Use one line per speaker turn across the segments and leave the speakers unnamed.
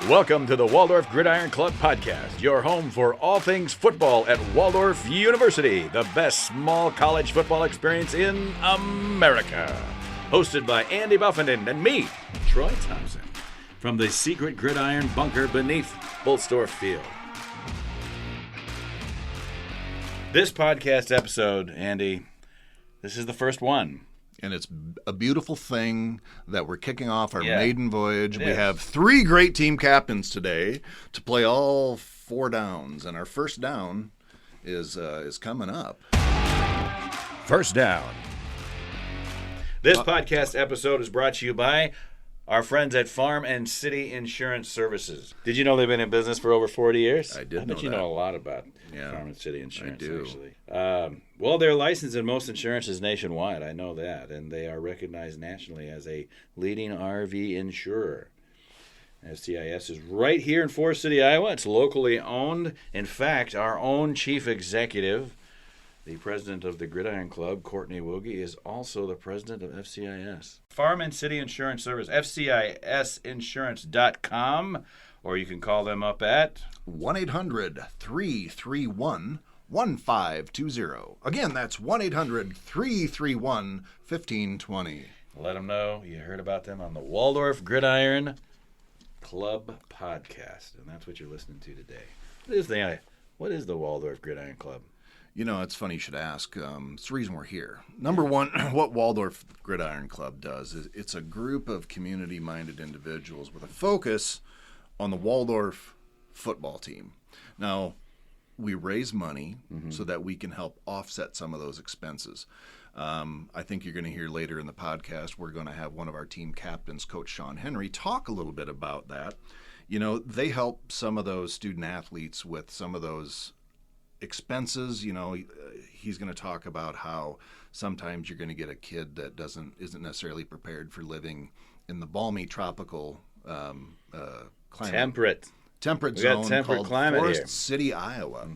Welcome to the Waldorf GridIron Club Podcast, your home for all things football at Waldorf University, the best small college football experience in America. Hosted by Andy Buffington and me, Troy Thompson, from the secret gridiron bunker beneath Bolstorff Field. This podcast episode, Andy, this is the first one.
And it's a beautiful thing that we're kicking off our maiden voyage. We
is.
have three great team captains today to play all four downs, and our first down is coming up.
First down. This podcast episode is brought to you by our friends at Farm and City Insurance Services. Did you know they've been in business for over 40 years?
I did
I
know
bet you
that.
know a lot about Farm and City Insurance,
I do.
actually. Well, they're licensed in most insurances nationwide. I know that. And they are recognized nationally as a leading RV insurer. SCIS is right here in Forest City, Iowa. It's locally owned. In fact, our own chief executive, the president of the GridIron Club, Courtney Woogie, is also the president of FCIS. Farm and City Insurance Service, FCISinsurance.com, or you can call them up at
1-800-331-1520. Again, that's 1-800-331-1520.
Let them know you heard about them on the Waldorf GridIron Club Podcast, and that's what you're listening to today. What is the Waldorf GridIron Club?
You know, it's funny you should ask. It's the reason we're here. Number one, what Waldorf GridIron Club does is it's a group of community-minded individuals with a focus on the Waldorf football team. Now, we raise money so that we can help offset some of those expenses. I think you're going to hear later in the podcast, we're going to have one of our team captains, Coach Shawn Henry, talk a little bit about that. You know, they help some of those student athletes with some of those expenses. You know, he's going to talk about how sometimes you're going to get a kid that isn't necessarily prepared for living in the balmy tropical climate. Temperate zone called Forest City, Iowa.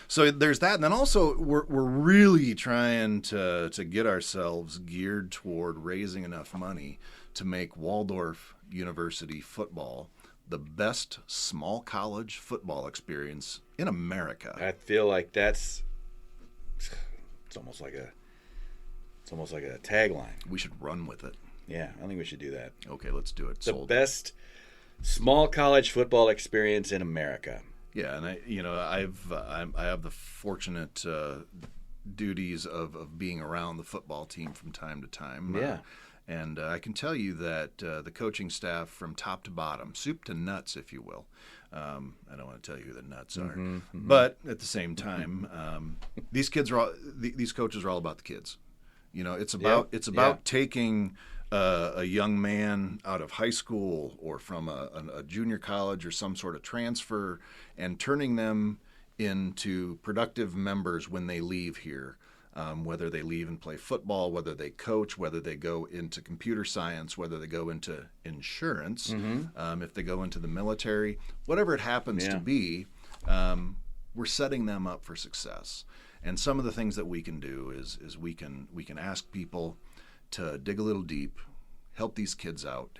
So there's that, and then also we're really trying to get ourselves geared toward raising enough money to make Waldorf University football the best small college football experience in America.
I feel like it's almost like a tagline.
We should run with it.
Yeah, I think we should do that.
Okay, let's do it.
The best small college football experience in America.
Yeah, and I have the fortunate duties of being around the football team from time to time.
Yeah.
And I can tell you that the coaching staff from top to bottom, soup to nuts, if you will. I don't want to tell you who the nuts are, but at the same time, these coaches are all about the kids. You know, it's about taking a young man out of high school or from a junior college or some sort of transfer and turning them into productive members when they leave here. Whether they leave and play football, whether they coach, whether they go into computer science, whether they go into insurance, if they go into the military, whatever it happens to be, we're setting them up for success. And some of the things that we can do is we can ask people to dig a little deep, help these kids out,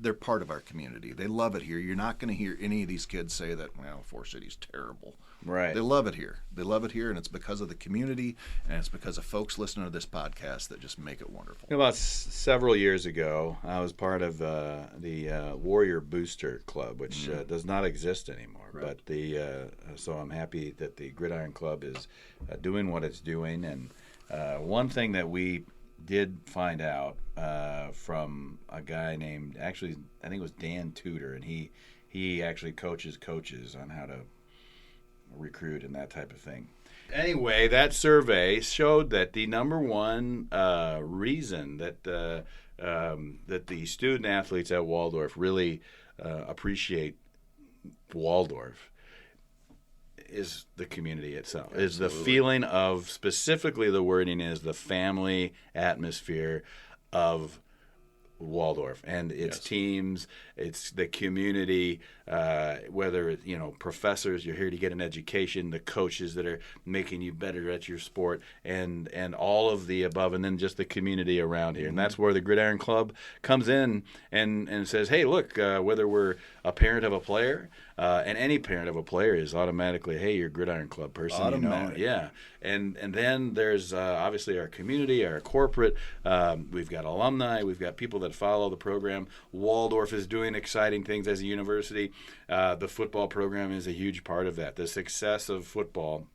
they're part of our community. They love it here. You're not going to hear any of these kids say that, well, Forest City's terrible.
Right.
They love it here. They love it here, and it's because of the community, and it's because of folks listening to this podcast that just make it wonderful.
About several years ago, I was part of the Warrior Booster Club, which does not exist anymore.
Right.
But so I'm happy that the GridIron Club is doing what it's doing. And one thing that we did find out from a guy named, actually, I think it was Dan Tudor, and he actually coaches on how to recruit and that type of thing. Anyway, that survey showed that the number one reason that the student athletes at Waldorf really appreciate Waldorf is the community itself. Absolutely. Is the feeling of, specifically the wording is the family atmosphere of Waldorf and its teams, it's the community, whether it's, professors, you're here to get an education, the coaches that are making you better at your sport, and all of the above, and then just the community around here. And that's where the GridIron Club comes in and says, hey, look, whether we're a parent of a player, and any parent of a player is automatically, hey, you're a GridIron Club person.
Automatic.
Yeah. And then there's obviously our community, our corporate. We've got alumni. We've got people that follow the program. Waldorf is doing exciting things as a university. The football program is a huge part of that. The success of football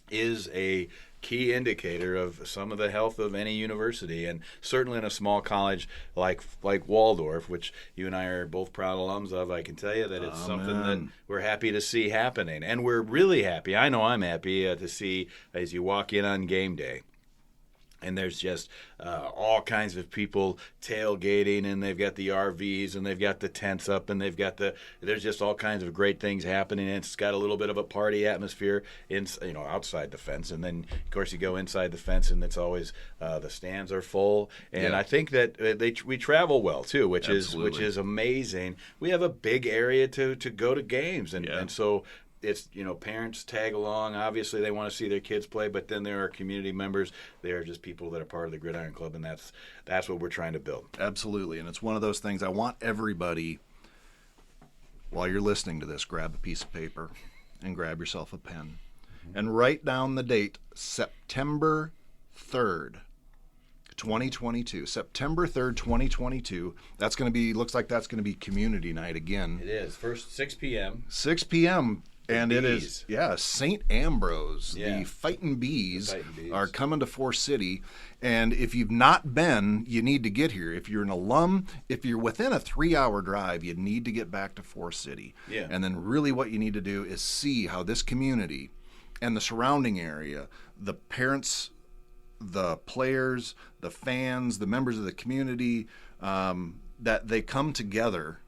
is a key indicator of some of the health of any university, and certainly in a small college like Waldorf, which you and I are both proud alums of. I can tell you that it's something that we're happy to see happening, and we're really happy. I know I'm happy to see as you walk in on game day. And there's just all kinds of people tailgating, and they've got the RVs, and they've got the tents up, and there's just all kinds of great things happening. And it's got a little bit of a party atmosphere outside the fence, and then of course you go inside the fence, and it's always the stands are full. And I think that we travel well too, which is amazing. We have a big area to go to games, and so. It's, parents tag along. Obviously, they want to see their kids play, but then there are community members. They are just people that are part of the GridIron Club, and that's what we're trying to build.
Absolutely, and it's one of those things I want everybody, while you're listening to this, grab a piece of paper and grab yourself a pen and write down the date, September 3rd. 2022, September 3rd, 2022. That's going to be, looks like that's going to be community night again.
It is. First 6 p.m.
6 p.m. And it is, St. Ambrose.
Yeah.
The Fightin' Bees are coming to Forest City. And if you've not been, you need to get here. If you're an alum, if you're within a 3-hour drive, you need to get back to Forest City.
Yeah.
And then really what you need to do is see how this community and the surrounding area, the parents, the players, the fans, the members of the community, that they come together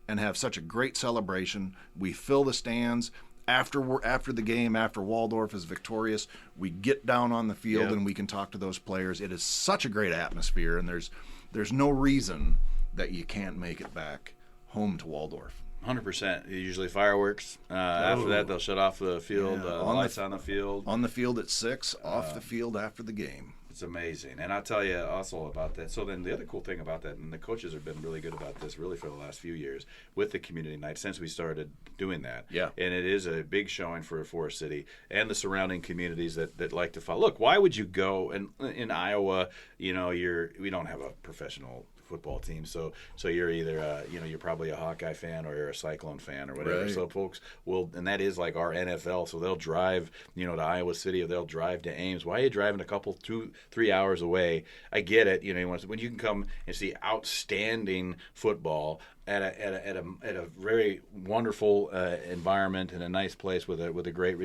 and have such a great celebration. We fill the stands. After the game, after Waldorf is victorious, we get down on the field and we can talk to those players. It is such a great atmosphere, and there's no reason that you can't make it back home to Waldorf.
100%. Usually fireworks. After that, they'll shut off the field. Lights on the field.
On the field at 6, off the field after the game.
It's amazing. And I'll tell you also about that. So then the other cool thing about that, and the coaches have been really good about this really for the last few years with the community night since we started doing that. Yeah. And it is a big showing for Forest City and the surrounding communities that like to follow. Look, why would you go? And in Iowa, we don't have a professional football team, so you're either you're probably a Hawkeye fan or you're a Cyclone fan or whatever. Right. So folks will, and that is like our NFL. So they'll drive to Iowa City or they'll drive to Ames. Why are you driving a couple 2-3 hours away? I get it. When you can come and see outstanding football at a very wonderful environment and a nice place with a great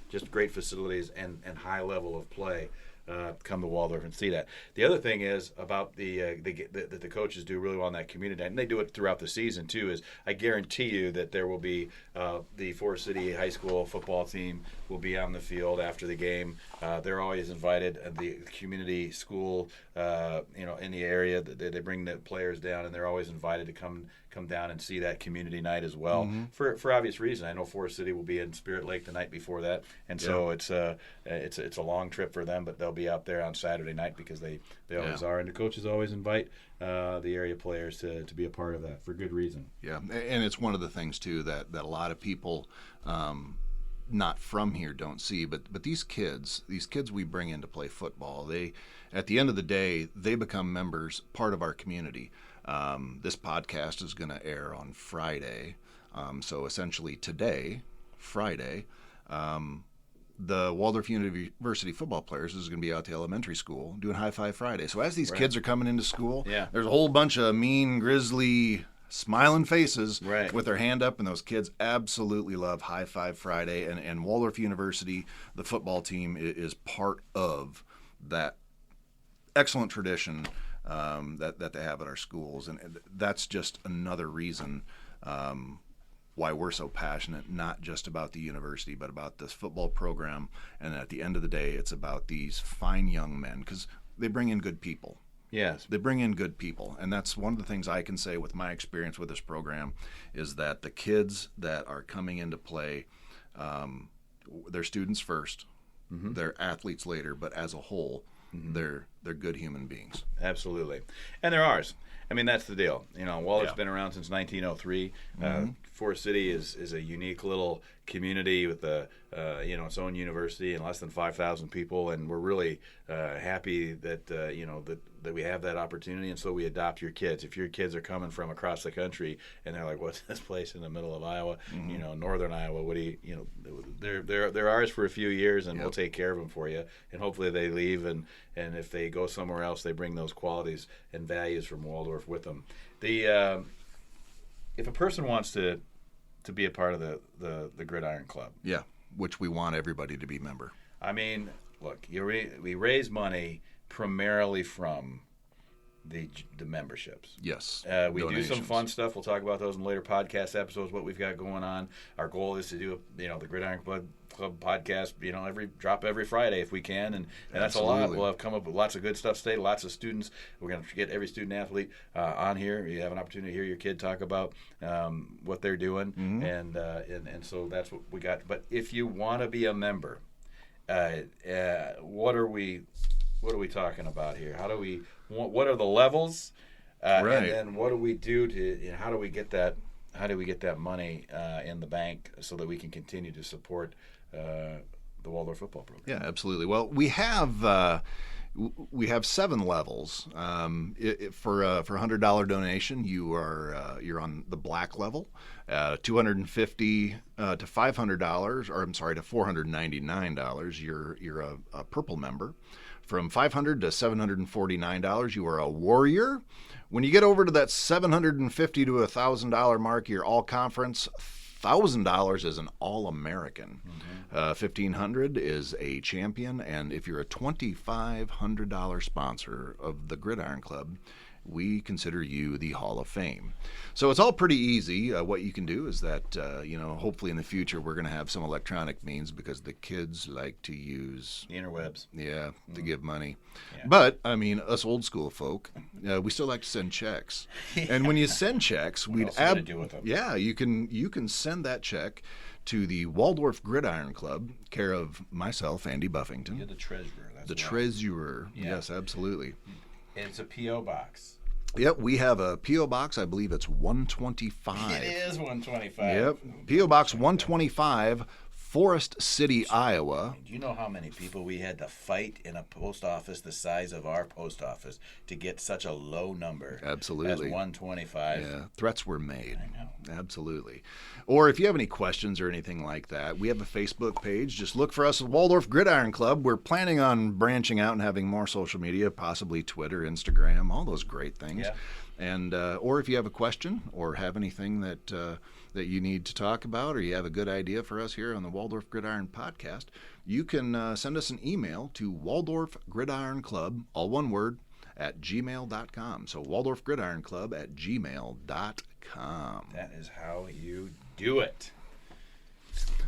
just great facilities and high level of play. Come to Waldorf and see that. The other thing is about that the coaches do really well in that community, and they do it throughout the season too. Is I guarantee you that there will be the Forest City High School football team will be on the field after the game. They're always invited. The community school, in the area, they bring the players down, and they're always invited to come down and see that community night as well. Mm-hmm. For obvious reason. I know Forest City will be in Spirit Lake the night before that, and so it's a long trip for them, but they'll be out there on Saturday night because they always are, and the coaches always invite the area players to be a part of that for good reason. Yeah,
and it's one of the things too that a lot of people not from here don't see, but these kids we bring in to play football, they at the end of the day they become members, part of our community. This podcast is going to air on Friday, so essentially today, Friday, the Waldorf University football players is going to be out to elementary school doing High Five Friday. So as these kids are coming into school, there's a whole bunch of mean, grizzly, smiling faces with their hand up, and those kids absolutely love High Five Friday. And Waldorf University, the football team, is part of that excellent tradition that they have at our schools. And that's just another reason why we're so passionate, not just about the university, but about this football program. And at the end of the day, it's about these fine young men, because they bring in good people.
Yes.
They bring in good people, and that's one of the things I can say with my experience with this program is that the kids that are coming into play, they're students first, they're athletes later, but as a whole, they're good human beings.
Absolutely. And they're ours. I mean, that's the deal. Waldorf's been around since 1903. Forest City is a unique little community with its own university and less than 5,000 people, and we're really happy that that we have that opportunity, and so we adopt your kids. If your kids are coming from across the country and they're like, "What's this place in the middle of Iowa? Northern Iowa? What do you they're ours for a few years, and we'll take care of them for you. And hopefully they leave, and if they go somewhere else, they bring those qualities and values from Waldorf with them. If a person wants to be a part of the GridIron Club,
which we want everybody to be a member.
I mean, look, we raise money primarily from the memberships.
Yes.
We do some fun stuff. We'll talk about those in later podcast episodes, what we've got going on. Our goal is to do the GridIron Club podcast, every Friday if we can, and that's a lot. We'll have come up with lots of good stuff today, lots of students. We're going to get every student athlete on here. You have an opportunity to hear your kid talk about what they're doing, and so that's what we got. But if you want to be a member, what are we talking about here? What are the levels?
Right.
And then what do we do to? How do we get that? How do we get that money in the bank so that we can continue to support the Waldorf football program?
Yeah, absolutely. Well, we have 7 levels. For a $100 donation, you're on the black level. $250 to $500, or I'm sorry, to $499, you're a purple member. From $500 to $749, you are a warrior. When you get over to that $750 to $1,000 mark, you're all conference. $1,000 is an all-American. $1,500 is a champion, and if you're a $2,500 sponsor of the GridIron Club, we consider you the Hall of Fame. So it's all pretty easy. What you can do is that, hopefully in the future we're going to have some electronic means because the kids like to use
the interwebs.
Yeah, to give money. Yeah. But, I mean, us old school folk, we still like to send checks. And when you send checks,
do with them?
Yeah, you can send that check to the Waldorf GridIron Club, care of myself, Andy Buffington.
You're the treasurer. That's
treasurer. Yeah. Yes, absolutely.
It's a P.O. box.
Yep, we have a P.O. Box. I believe it's 125.
It is 125.
Yep, P.O. Box 125, Forest City, Iowa.
Do you know how many people we had to fight in a post office the size of our post office to get such a low number?
Absolutely.
As 125.
Yeah, threats were made.
I know.
Absolutely. Or if you have any questions or anything like that, we have a Facebook page. Just look for us at Waldorf GridIron Club. We're planning on branching out and having more social media, possibly Twitter, Instagram, all those great things.
Yeah.
And or if you have a question or have anything that you need to talk about, or you have a good idea for us here on the Waldorf GridIron Podcast, you can send us an email to Waldorf GridIron Club, all one word, at gmail.com. So Waldorf GridIron Club at gmail.com.
That is how you do it.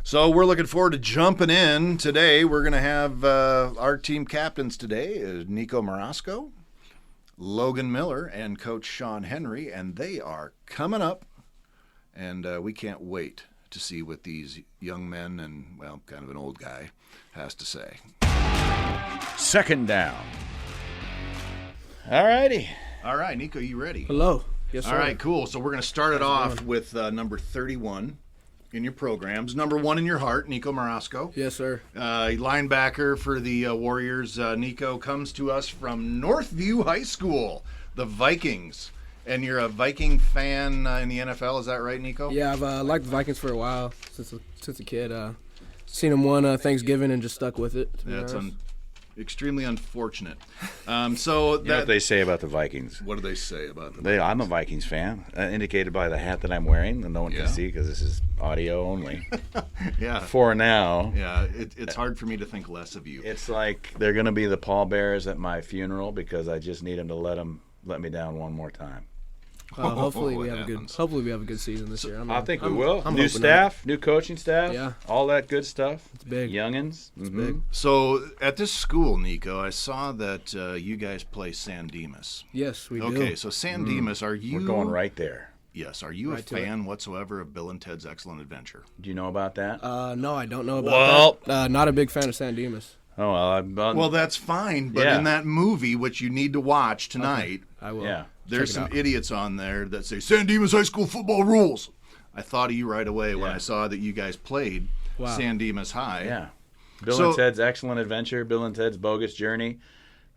So we're looking forward to jumping in today. We're going to have our team captains today is Nico Morasco, Logan Miller, and Coach Shawn Henry, and they are coming up, and we can't wait to see what these young men and, well, kind of an old guy has to say.
Second down. All righty.
All right, Nico, you ready?
Hello. Yes, sir.
All right, cool. So we're going to start it off with number 31 in your programs. Number 1 in your heart, Nico Morasco.
Yes, sir.
Linebacker for the Warriors. Nico comes to us from Northview High School, the Vikings. And you're a Viking fan in the NFL, is that right, Nico?
Yeah, I've liked the Vikings for a while, since a kid. Seen them one Thanksgiving and just stuck with it.
That's extremely unfortunate. So
you know what they say about the Vikings?
What do they say about them?
I'm a Vikings fan, indicated by the hat that I'm wearing, and no one can see because this is audio only.
Yeah.
For now.
Yeah, it's hard for me to think less of you.
It's like they're going to be the pallbearers at my funeral because I just need them to let me down one more time.
Hopefully we
What
have
happens?
Hopefully we have a good season this year.
I think we will.
I'm
New
hoping
staff, new coaching staff,
Yeah.
all that good stuff.
It's big.
Youngins.
It's
Mhm.
big.
So at this school, Nico, I saw that you guys play San Dimas.
Yes, we do.
Okay, so San Dimas, are you?
We're going right there.
Yes, are you
Right
a
to it.
fan whatsoever of Bill and Ted's Excellent Adventure?
Do you know about that?
No, I don't know about that. Not a big fan of San Dimas.
Oh, well,
Well, that's fine, but
Yeah.
in that movie, which you need to watch tonight,
I will.
yeah.
there's
Check it
some
out.
idiots on there that say San Dimas High School football rules. I thought of you right away when
Yeah.
I saw that you guys played
Wow.
San Dimas High.
Yeah. Bill
So-
and Ted's Excellent Adventure, Bill and Ted's Bogus Journey,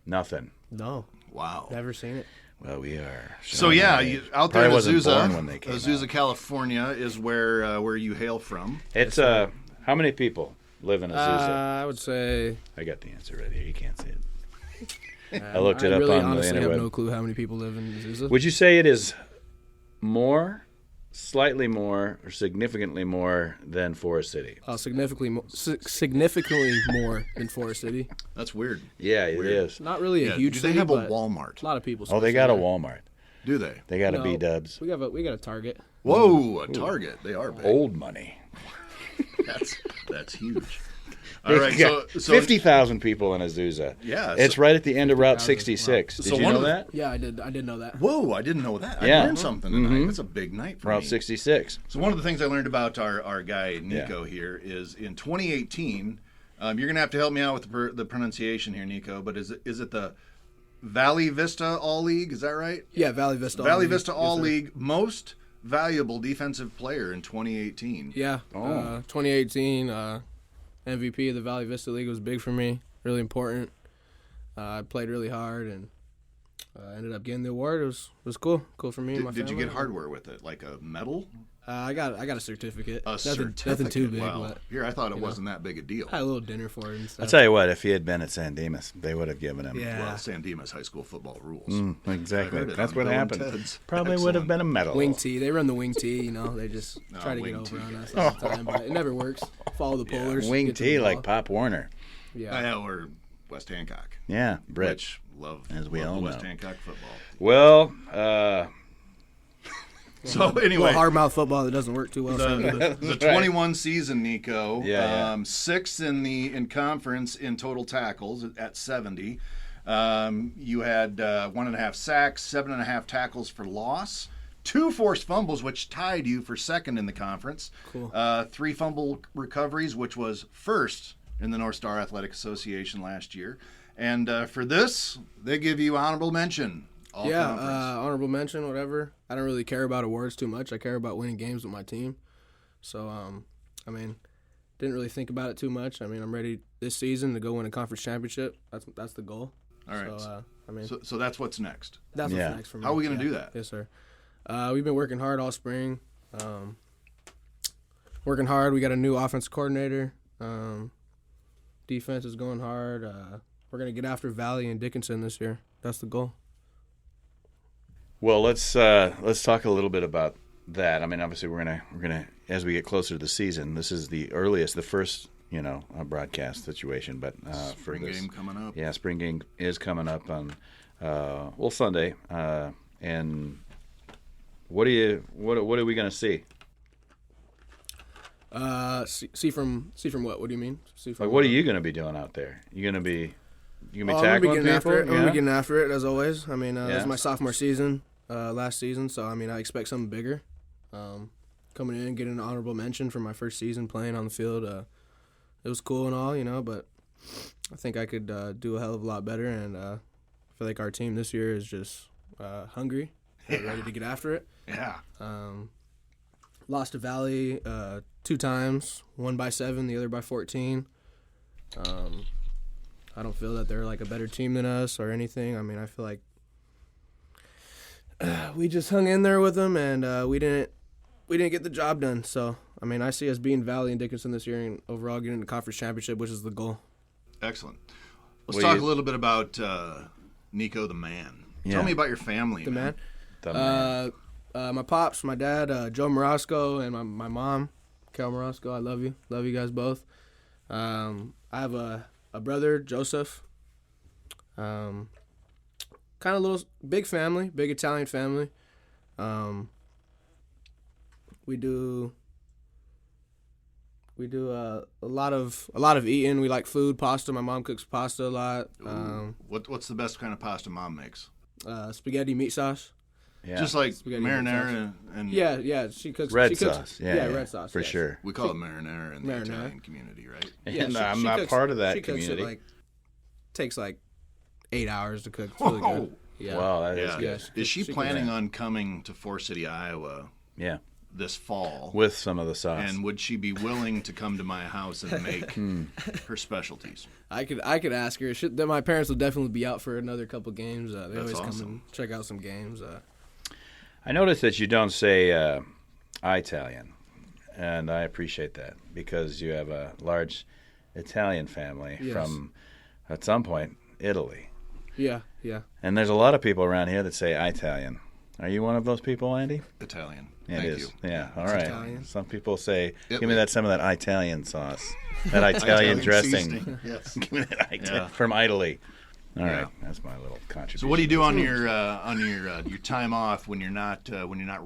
nothing.
No,
Wow.
never seen it.
Well, we are.
So yeah, out there in
Probably wasn't born when they
Azusa,
came
Azusa,
out.
California is where you hail from.
It's how many people live in Azusa?
I would say.
I got the answer right here. You can't see it. I looked it up
really
on the
honestly have
interweb.
no clue how many people live in Azusa.
Would you say it is more, slightly more, or significantly more than Forest City?
Significantly more than Forest City.
That's weird.
Yeah, it
Weird.
is.
Not really a
Yeah,
huge
do
city,
they have a
but
Walmart?
a lot of people.
Oh, they
still
got a
there.
Walmart.
Do they?
They got a
No,
B-dubs.
We got a Target.
Whoa, a Target. They are big.
Old money.
That's huge. All right, so
50,000 people in Azusa.
Yeah,
It's
so-
right at the end of Route
50,000,
66. Did
So
you
one
know
of the-
that?
Yeah, I did know that.
Whoa, I didn't know that.
Yeah.
I learned something tonight.
Mhm.
That's a big night for
Route
me.
66.
So one of the things I learned about our guy Nico here is in 2018. You're gonna have to help me out with the pronunciation here, Nico. But is it the Valley Vista All League? Is that right?
Yeah, Valley Vista.
Valley Vista All
Yes, sir.
League most valuable defensive player in 2018.
Yeah.
Oh.
2018 MVP of the Valley Vista League was big for me. Really important. I played really hard and ended up getting the award. It was cool. Cool for me and my
Did you
family.
get hardware with it, like a medal?
I got a certificate.
A
Nothing
certificate.
too big,
Wow.
but
Here, I thought it
you know.
wasn't that big a deal.
I had a little dinner for it and stuff.
I'll tell you what, if he had been at San Dimas, they would have given him.
Yeah.
Well, San Dimas High School football rules.
Exactly.
I heard it
That's
on
what
Bill and
happened.
Ted's.
Probably would have
Excellent.
been a medal.
Wing T. They run the wing T, you know. They just try to
wing
get
T,
over on us
guys.
all the time, but it never works. Follow the polars.
Wing
get to
T
the
like
ball.
Pop Warner.
Yeah.
Or West Hancock.
Yeah, Brett.
Which love,
As we
love
all
the West
know.
Hancock football.
Well,
So anyway,
Well, hard mouth football that doesn't work too well. for me.
the 21 season, Nico.
Yeah.
Sixth in conference in total tackles at 70. You had 1.5 sacks, 7.5 tackles for loss, 2 forced fumbles, which tied you for second in the conference.
Cool.
3 fumble recoveries, which was first in the North Star Athletic Association last year. And for this, they give you honorable mention. All
Yeah,
conference.
honorable mention, whatever. I don't really care about awards too much. I care about winning games with my team. So, I mean, didn't really think about it too much. I mean, I'm ready this season to go win a conference championship. That's the goal.
All right.
So, I mean,
So that's what's next.
that's
Yeah.
what's next for me.
How are we gonna
Yeah.
do that?
Yes, sir. We've been working hard all spring. Working hard. We got a new offensive coordinator. Defense is going hard. We're gonna get after Valley and Dickinson this year. That's the goal.
well, let's talk a little bit about that. I mean, obviously, we're gonna as we get closer to the season. This is the first broadcast situation, but
Spring
for this,
game coming up.
Yeah, spring game is coming up on Sunday. And what are we gonna see?
See from what? What do you mean? See from
Like, what are you gonna be doing out there? You gonna be
I'm gonna be
tackling
getting
people?
after it. I'm gonna
Yeah?
be getting after it as always. I mean,
Yeah.
it's my sophomore season, last season, so I mean, I expect something bigger. Coming in, getting an honorable mention for my first season playing on the field. It was cool and all, but I think I could do a hell of a lot better. And I feel like our team this year is just hungry, ready to get after it.
Yeah.
Lost to Valley 2 times, one by 7, the other by 14. I don't feel that they're like a better team than us or anything. I mean, I feel like we just hung in there with them, and we didn't get the job done. So, I mean, I see us beating Valley and Dickinson this year and overall getting the conference championship, which is the goal.
Excellent. Let's
Well,
talk a little bit about Nico the man.
Yeah.
Tell me about your family,
The man.
The man.
My pops, my dad, Joe Morasco, and my mom, Cal Morasco. I love you. Love you guys both. I have a brother, Joseph. Kind of big family, big Italian family. We do a lot of eating. We like food, pasta. My mom cooks pasta a lot.
What's the best kind of pasta Mom makes?
Spaghetti meat sauce.
Yeah.
Just like
Spaghetti
marinara and
Yeah. She cooks
red
she cooks,
sauce. Yeah,
red sauce
for
yes.
sure.
we call it marinara in the
Marinara.
Italian community, right?
Yeah,
And
she
I'm not
cooks-
part of that
she cooks
community.
It like takes like 8 hours to cook. It's really good. Yeah.
Wow, that is
Yeah.
good.
Yeah,
Is she
she
planning
cooks.
on coming to Forest City, Iowa
Yeah,
this fall?
with some of the sauce.
And would she be willing to come to my house and make her specialties?
I could ask her. My parents will definitely be out for another couple games. They
That's
always
awesome.
come and check out some games.
I noticed that you don't say Italian, and I appreciate that because you have a large Italian family
Yes.
from, at some point, Italy.
Yeah.
And there's a lot of people around here that say Italian. Are you one of those people, Andy?
Italian.
Yeah,
Thank
it is.
you.
Yeah, all
it's
right.
Italian.
Some people say, give me
Italy.
some of that Italian sauce, that Italian dressing.
seasoning, Yes.
Give me that
Yeah.
from Italy. All
Yeah.
right, that's my little contribution.
So what do you do on your time off when you're not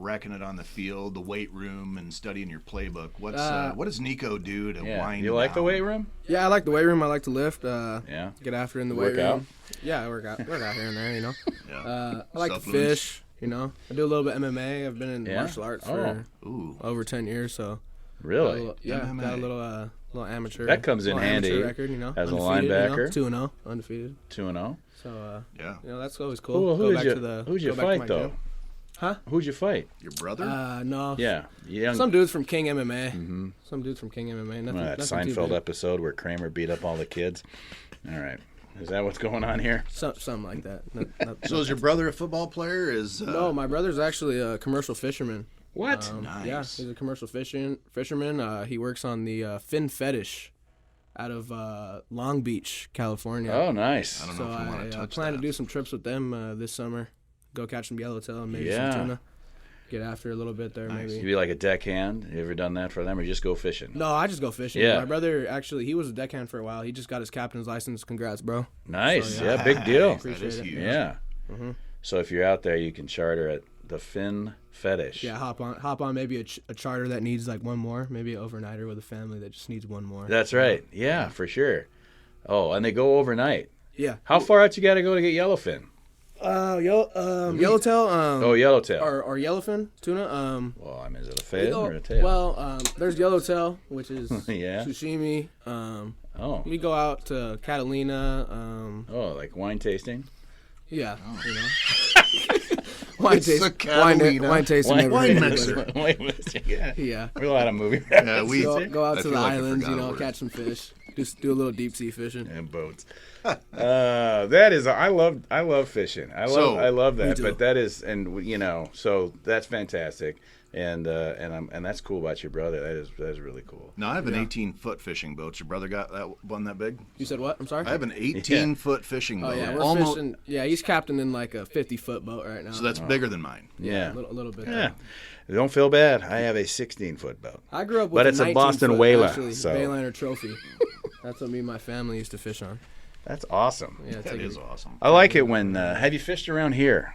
wrecking it on the field, the weight room, and studying your playbook? What does Nico do to
Yeah,
wind
you like the
down?
weight room?
Yeah, I like the weight room. I like to lift.
Yeah.
Get after in the
Work
weight
out?
room. Yeah, I work out here and there.
Yeah.
I like to
Supplements?
fish. I do a little bit of MMA. I've been in
Yeah?
martial arts for
Ooh.
over 10 years. So
Really?
got a
MMA.
little amateur.
That comes in
little amateur
handy
record,
as a
undefeated,
linebacker.
2-0, undefeated.
2-0.
So
Yeah.
that's always cool.
Who'd
Go
you,
back to the.
who'd you
go back to
fight
my
though?
gym. Huh?
Who'd you fight?
Your brother?
No.
Yeah, young.
Some dudes from King MMA. Mm-hmm. Some dudes from King MMA. Nothing,
that
nothing too
Seinfeld
big.
episode where Kramer beat up all the kids. All right, is that what's going on here?
Something like that.
So is your brother a football player?
No, my brother's actually a commercial fisherman.
What?
Nice.
Yeah, he's a commercial fisherman. He works on the Fin Fetish out of Long Beach, California.
Oh, nice.
I don't
So
know if we want to
I
touch
plan
that.
to do some trips with them this summer. Go catch some yellowtail and maybe
Yeah.
some tuna. Get after a little bit there,
You
maybe.
be like a deckhand. You ever done that for them, or you just go fishing?
No, I just go fishing.
Yeah.
My brother, actually, he was a deckhand for a while. He just got his captain's license. Congrats, bro.
Nice.
So,
yeah. big deal.
That is
Appreciate it.
huge.
Yeah.
Mm-hmm.
So if you're out there, you can charter at the Fin Fetish.
Yeah, hop on maybe a charter that needs like one more, maybe an overnighter with a family that just needs one more.
That's right. Yeah, for sure. Oh, and they go overnight.
Yeah.
How far out you got to go to get yellowfin?
Yellowtail.
Oh, yellowtail.
or yellowfin tuna.
Well, I mean, is it a fin or a tail?
Well, there's yellowtail, which is
Yeah.
sashimi.
oh,
We go out to Catalina.
oh, like wine tasting.
Yeah, wine
It's
taste.
a Catalina.
Wine tasting.
Wine-
never
wine
hurt
mixer.
anybody.
yeah.
Yeah.
We're a lot of movie.
we-
Go out
I
to
feel
the
like I
islands,
forgot a word.
catch some fish. Just do a little deep sea fishing.
and boats. That is, I love fishing. I love
Me
that.
too.
But that is, and so that's fantastic, and that's cool about your brother. That is really cool.
Now I have an 18-foot fishing boat. Your brother got that one that big?
You said what? I'm sorry.
I have an 18-foot fishing
Oh
boat.
yeah, we're
Almost.
fishing. Yeah, he's captaining like a 50-foot boat right now.
So that's bigger than mine.
Yeah.
a little bit.
Yeah. Don't feel bad. I have a 16-foot boat.
I grew up with
But it's a
19
Boston
foot,
whaler,
actually,
so-
Bayliner trophy. That's what me and my family used to fish on.
That's awesome.
Yeah,
That is awesome.
I like it when. Have you fished around here?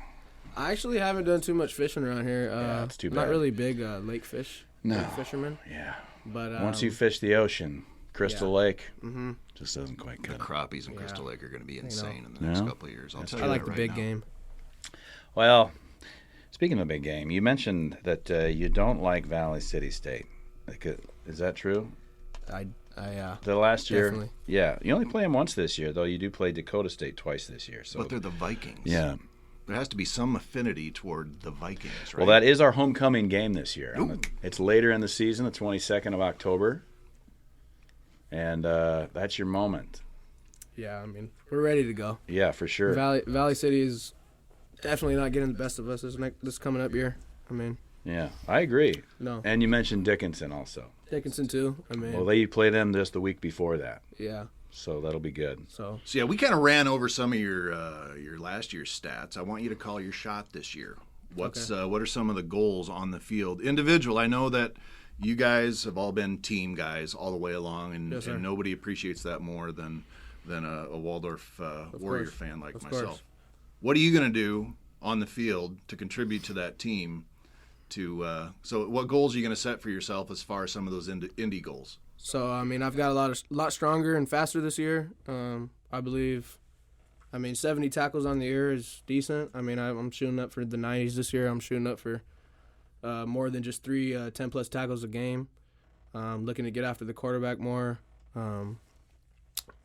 I actually haven't done too much fishing around here.
that's too
I'm
bad.
not really big lake
No.
fisherman.
Yeah.
But
Once you fish the ocean, Crystal
yeah.
Lake just doesn't quite
The
cut it.
crappies in Crystal Lake are going to be insane in the next
Yeah.
couple of years. I'll tell
I
you
like
that
the
right
big
now.
game.
Well, speaking of big game, you mentioned that you don't like Valley City State. Is that true? The last year,
Definitely.
yeah. You only play them once this year, though. You do play Dakota State twice this year. So
But they're the Vikings.
yeah.
There has to be some affinity toward the Vikings, right?
Well, that is our homecoming game this year.
Ooh.
It's later in the season, the 22nd of October, and that's your moment.
Yeah, I mean we're ready to go.
Yeah, for sure.
Valley City is definitely not getting the best of us this coming up year. I mean,
Yeah, I agree.
no.
And you mentioned Dickinson also.
Dickinson too. I mean,
Well, you play them just the week before that,
yeah.
so that'll be good.
So
So yeah, we kind of ran over some of your last year's stats. I want you to call your shot this year. What are some of the goals on the field? Individual. I know that you guys have all been team guys all the way along, and,
Yes, sir.
and nobody appreciates that more than a Waldorf Warrior
course.
fan like
Of
myself.
course.
What are you going to do on the field to contribute to that team. So what goals are you going to set for yourself as far as some of those indie goals?
So, I mean, I've got a lot stronger and faster this year. I believe, 70 tackles on the year is decent. I mean, I'm shooting up for the 90s this year. I'm shooting up for more than just 3 10-plus tackles a game. Looking to get after the quarterback more.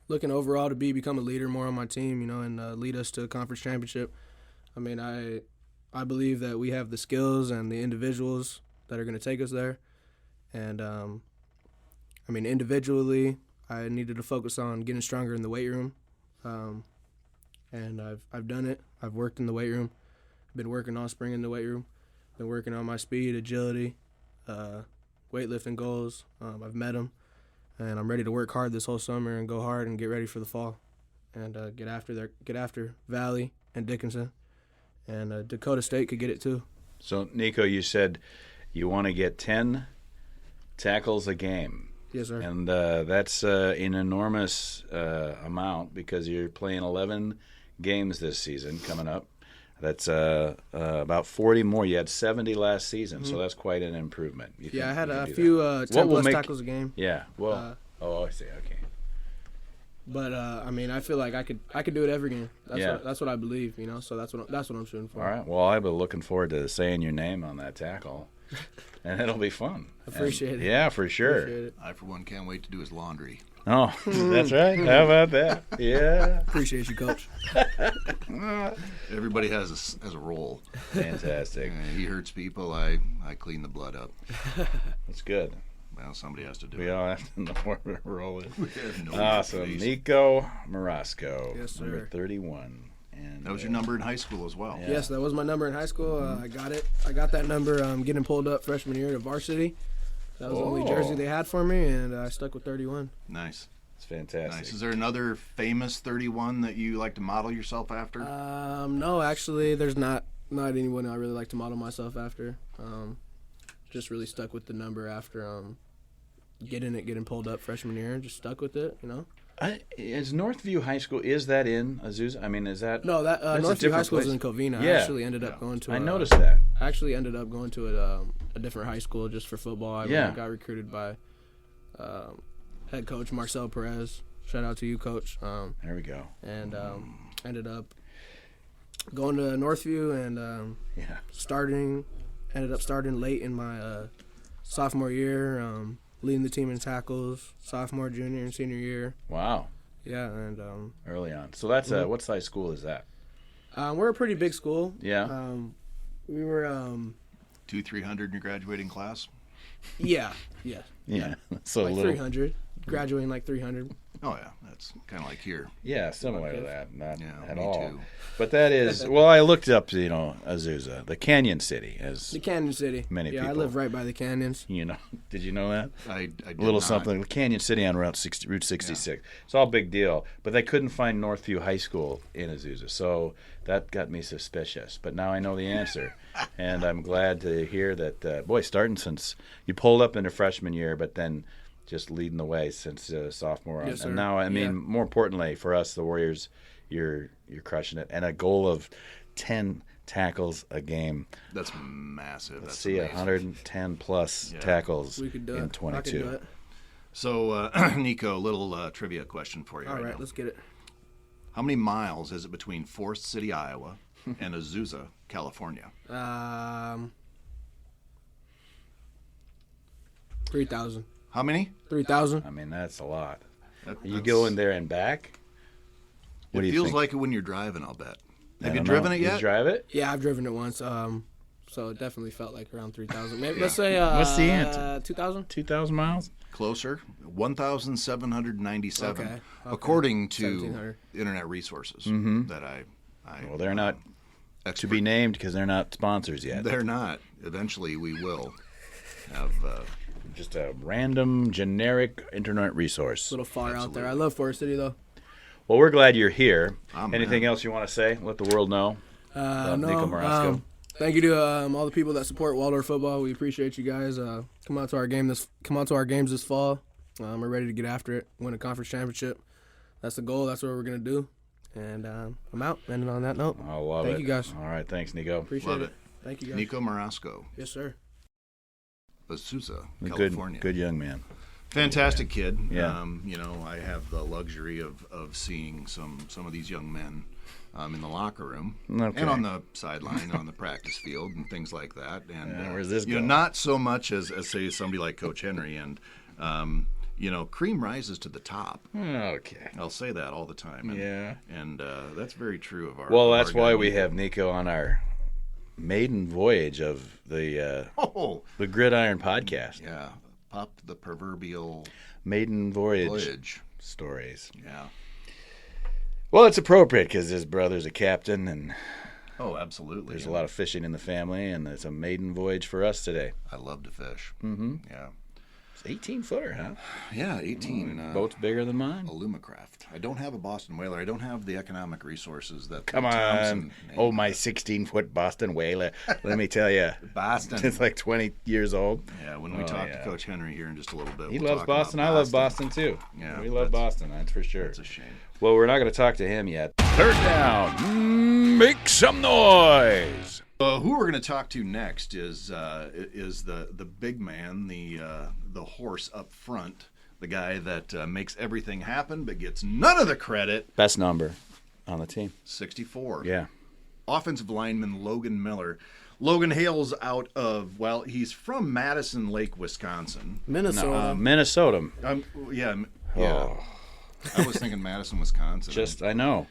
Looking overall to become a leader more on my team, and lead us to a conference championship. I mean, I believe that we have the skills and the individuals that are going to take us there. And, individually, I needed to focus on getting stronger in the weight room. And I've done it. I've worked in the weight room. I've been working all spring in the weight room. Been working on my speed, agility, weightlifting goals. I've met them. And I'm ready to work hard this whole summer and go hard and get ready for the fall. And get after Valley and Dickinson. And Dakota State could get it too.
So, Nico, you said you want to get 10 tackles a game.
Yes, sir.
And that's an enormous amount because you're playing 11 games this season coming up. That's about 40 more. You had 70 last season, so that's quite an improvement.
I had a few 10-plus tackles a game.
Yeah. Well, I see. Okay.
But I feel like I could do it every game. That's what I believe. So that's what I'm shooting for.
All right. Well, I've been looking forward to saying your name on that tackle, and it'll be fun.
Appreciate it.
Yeah, for sure.
It.
I, for one, can't wait to do his laundry.
Oh, that's right. How about that? Yeah.
Appreciate you, Coach.
Everybody has a role.
Fantastic.
He hurts people. I clean the blood up.
That's good.
Well, somebody has to do it.
We all have to know where the role is.
We have no
Awesome.
place.
Nico Morasco,
Yes, sir.
number 31. And
That was your number in high school as well.
Yeah.
Yes, that was my number in high school. I got it. I got that number getting pulled up freshman year to varsity. That was the only jersey they had for me, and I stuck with 31.
Nice.
It's fantastic.
Nice. Is there another famous 31 that you like to model yourself after?
No, actually, there's not anyone I really like to model myself after. Just really stuck with the number after getting pulled up freshman year. Just stuck with it,
Is Northview High School, is that in Azusa? I mean, is that...
No, that's Northview High School is in Covina.
Yeah.
I actually ended up going to...
I noticed that.
I actually ended up going to a different high school just for football. I got recruited by head coach Marcel Perez. Shout out to you, Coach.
There we go.
And ended up going to Northview and ended up starting late in my sophomore year, leading the team in tackles, sophomore, junior, and senior year.
Wow.
Yeah, and
early on. So that's what size school is that?
we're a pretty big school.
Yeah.
We were
200-300 in your graduating class?
yeah.
So
Like
a little,
300. Graduating like 300.
Oh, yeah. That's kind of like here.
yeah, similar to that. Not
Yeah,
at
me
all.
too.
But that is, well, I looked up, Azusa, the Canyon City, as
The Canyon City.
Many
I
people-
live right by the canyons.
did you know that?
I did
A little
not.
something. Canyon City on Route 66. It's all a big deal. But they couldn't find Northview High School in Azusa, so that got me suspicious. But now I know the answer, and I'm glad to hear that. Starting since you pulled up into freshman year, but then just leading the way since sophomore on.
Yes, sir.
And now, more importantly for us, the Warriors, you're crushing it, and a goal of 10 tackles a game.
That's massive.
Let's
That's
see,
amazing.
110 plus
Yeah.
tackles
We could do
in
it. I could
22.
do it.
So, Nico, a little trivia question for you
All right,
now.
let's get it.
How many miles is it between Forest City, Iowa, and Azusa, California?
3,000.
How many?
3,000.
I mean, that's a lot. You
That's-
go in there and back? What do
It
you
feels
think?
like it when you're driving, I'll bet.
I
Have you
don't
driven
know.
it yet?
You drive it?
Yeah, I've driven it once. So it definitely felt like around 3,000. Maybe let's say
What's the answer?
2,000.
2,000 miles?
Closer. 1,797.
Okay.
According to
1,700.
Internet Resources that I
Well, they're not to be named because they're not sponsors yet.
They're not. Eventually, we will have.
Just a random, generic internet resource.
A little far out there. I love Forest City though.
Well, we're glad you're here.
I'm
Anything
in.
else you want to say? Let the world know about Nico Morasco.
Thank you to all the people that support Waldorf football. We appreciate you guys. Come out to our games this fall. We're ready to get after it, win a conference championship. That's the goal. That's what we're gonna do. And I'm out. Ending on that note.
I love it.
Thank you, guys.
All right, thanks, Nico.
Appreciate
Love
it.
it.
Thank you, guys.
Nico Morasco,
Yes, sir.
Azusa, California.
Good young man.
Fantastic kid.
Yeah.
I have the luxury of seeing some of these young men in the locker room
Okay.
and on the sideline, on the practice field, and things like that. And
where's this going?
not so much as say somebody like Coach Henry. And cream rises to the top.
Okay.
I'll say that all the time. And,
Yeah.
And that's very true of our.
Well,
of
that's
our
why
guy
we
Nico.
have Nico on our maiden voyage of the
Oh,
GridIron Podcast.
yeah. Pop the proverbial
Maiden voyage
voyage.
stories.
Yeah.
Well, it's appropriate because his brother's a captain, and
Oh, absolutely.
there's a lot of fishing in the family, and it's a maiden voyage for us today.
I love to fish.
Mm-hmm.
Yeah.
It's 18-footer, huh?
Yeah, 18.
Boat's bigger than mine.
Alumacraft. I don't have a Boston Whaler. I don't have the economic resources that
Come on.
Thompson.
Oh, my 16-foot Boston Whaler. Let me tell you.
Boston.
It's like 20 years old.
Yeah, when we talk to Coach Henry here in just a little bit,
He
we'll
loves
talk about
Boston. I love Boston, too.
Yeah,
we love Boston, that's for sure.
That's a shame.
Well, we're not going to talk to him yet. Third down. Make some noise.
Who we're going to talk to next is the big man, the horse up front, the guy that makes everything happen but gets none of the credit.
Best number on the team.
64.
Yeah.
Offensive lineman Logan Miller. Logan hails out of, he's from Madison Lake, Wisconsin.
Minnesota.
Minnesota.
Yeah.
Oh.
I was thinking Madison, Wisconsin.
I know.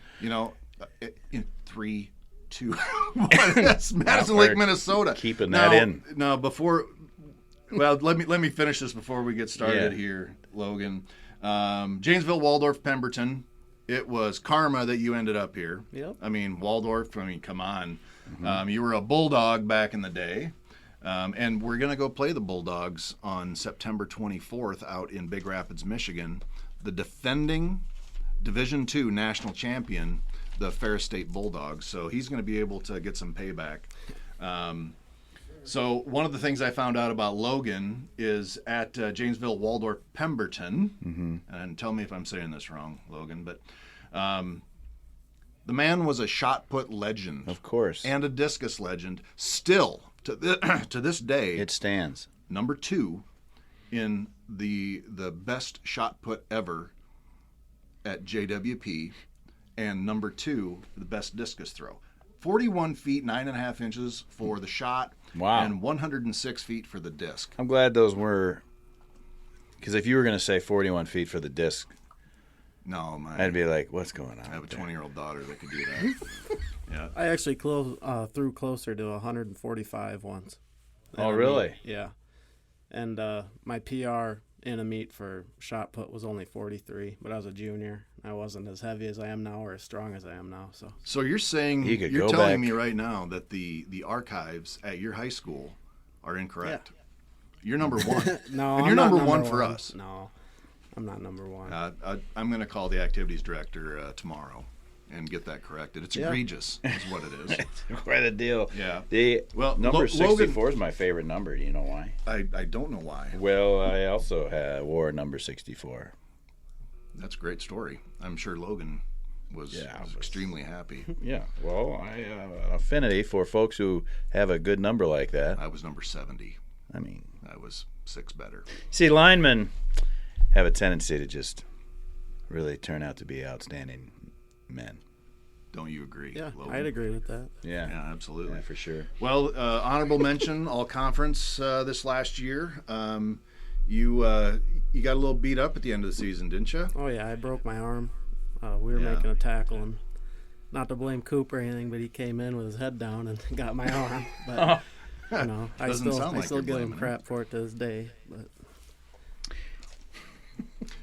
In 3, 2, 1. That's Madison Lake, Minnesota.
Keeping that in.
Now, before. Well, let me finish this before we get started
Yeah.
here, Logan. Janesville, Waldorf, Pemberton. It was karma that you ended up here.
Yep.
I mean, Waldorf. Come on. You were a Bulldog back in the day. And we're going to go play the Bulldogs on September 24th out in Big Rapids, Michigan. The defending Division II national champion, the Ferris State Bulldogs. So he's going to be able to get some payback. So one of the things I found out about Logan is at Janesville, Waldorf, Pemberton. And tell me if I'm saying this wrong, Logan, but the man was a shot put legend.
Of course.
And a discus legend. Still, to this day,
It stands.
number 2 in the best shot put ever at JWP, and number 2, the best discus throw. 41 feet, 9.5 inches for the shot,
Wow.
and 106 feet for the disc.
I'm glad those were, because if you were going to say 41 feet for the disc,
No,
I'd be like, what's going on?
I have a
up there?
20-year-old daughter that could do that. Yeah.
I actually threw closer to 145 once.
Oh,
In a
really?
meet, yeah. And my PR in a meet for shot put was only 43, but I was a junior. I wasn't as heavy as I am now or as strong as I am now.
So you're saying,
You could
you're
go
telling
back.
me right now that the archives at your high school are incorrect. You're number 1.
No,
And
I'm
you're
not
number 1 for us.
No, I'm not number 1.
I'm going to call the activities director tomorrow and get that corrected. It's egregious, is what it is.
Quite a deal.
Yeah.
The number
Logan-
64 is my favorite number. Do you know why?
I don't know why.
Well, I also wore number 64.
That's a great story. I'm sure Logan was extremely happy.
Yeah. Well, I have an affinity for folks who have a good number like that.
I was number 70.
I mean,
I was 6 better.
see, linemen have a tendency to just really turn out to be outstanding men.
Don't you agree,
Yeah,
Logan?
I'd agree with that.
Yeah.
Yeah, absolutely.
Yeah, for sure.
Well, honorable mention, all conference this last year. You got a little beat up at the end of the season, didn't you?
Oh, yeah, I broke my arm. We were
Yeah.
making a tackle, and not to blame Coop or anything, but he came in with his head down and got my arm. But, I
Doesn't sound like
still
you're
give him
blaming him.
crap for it to this day. But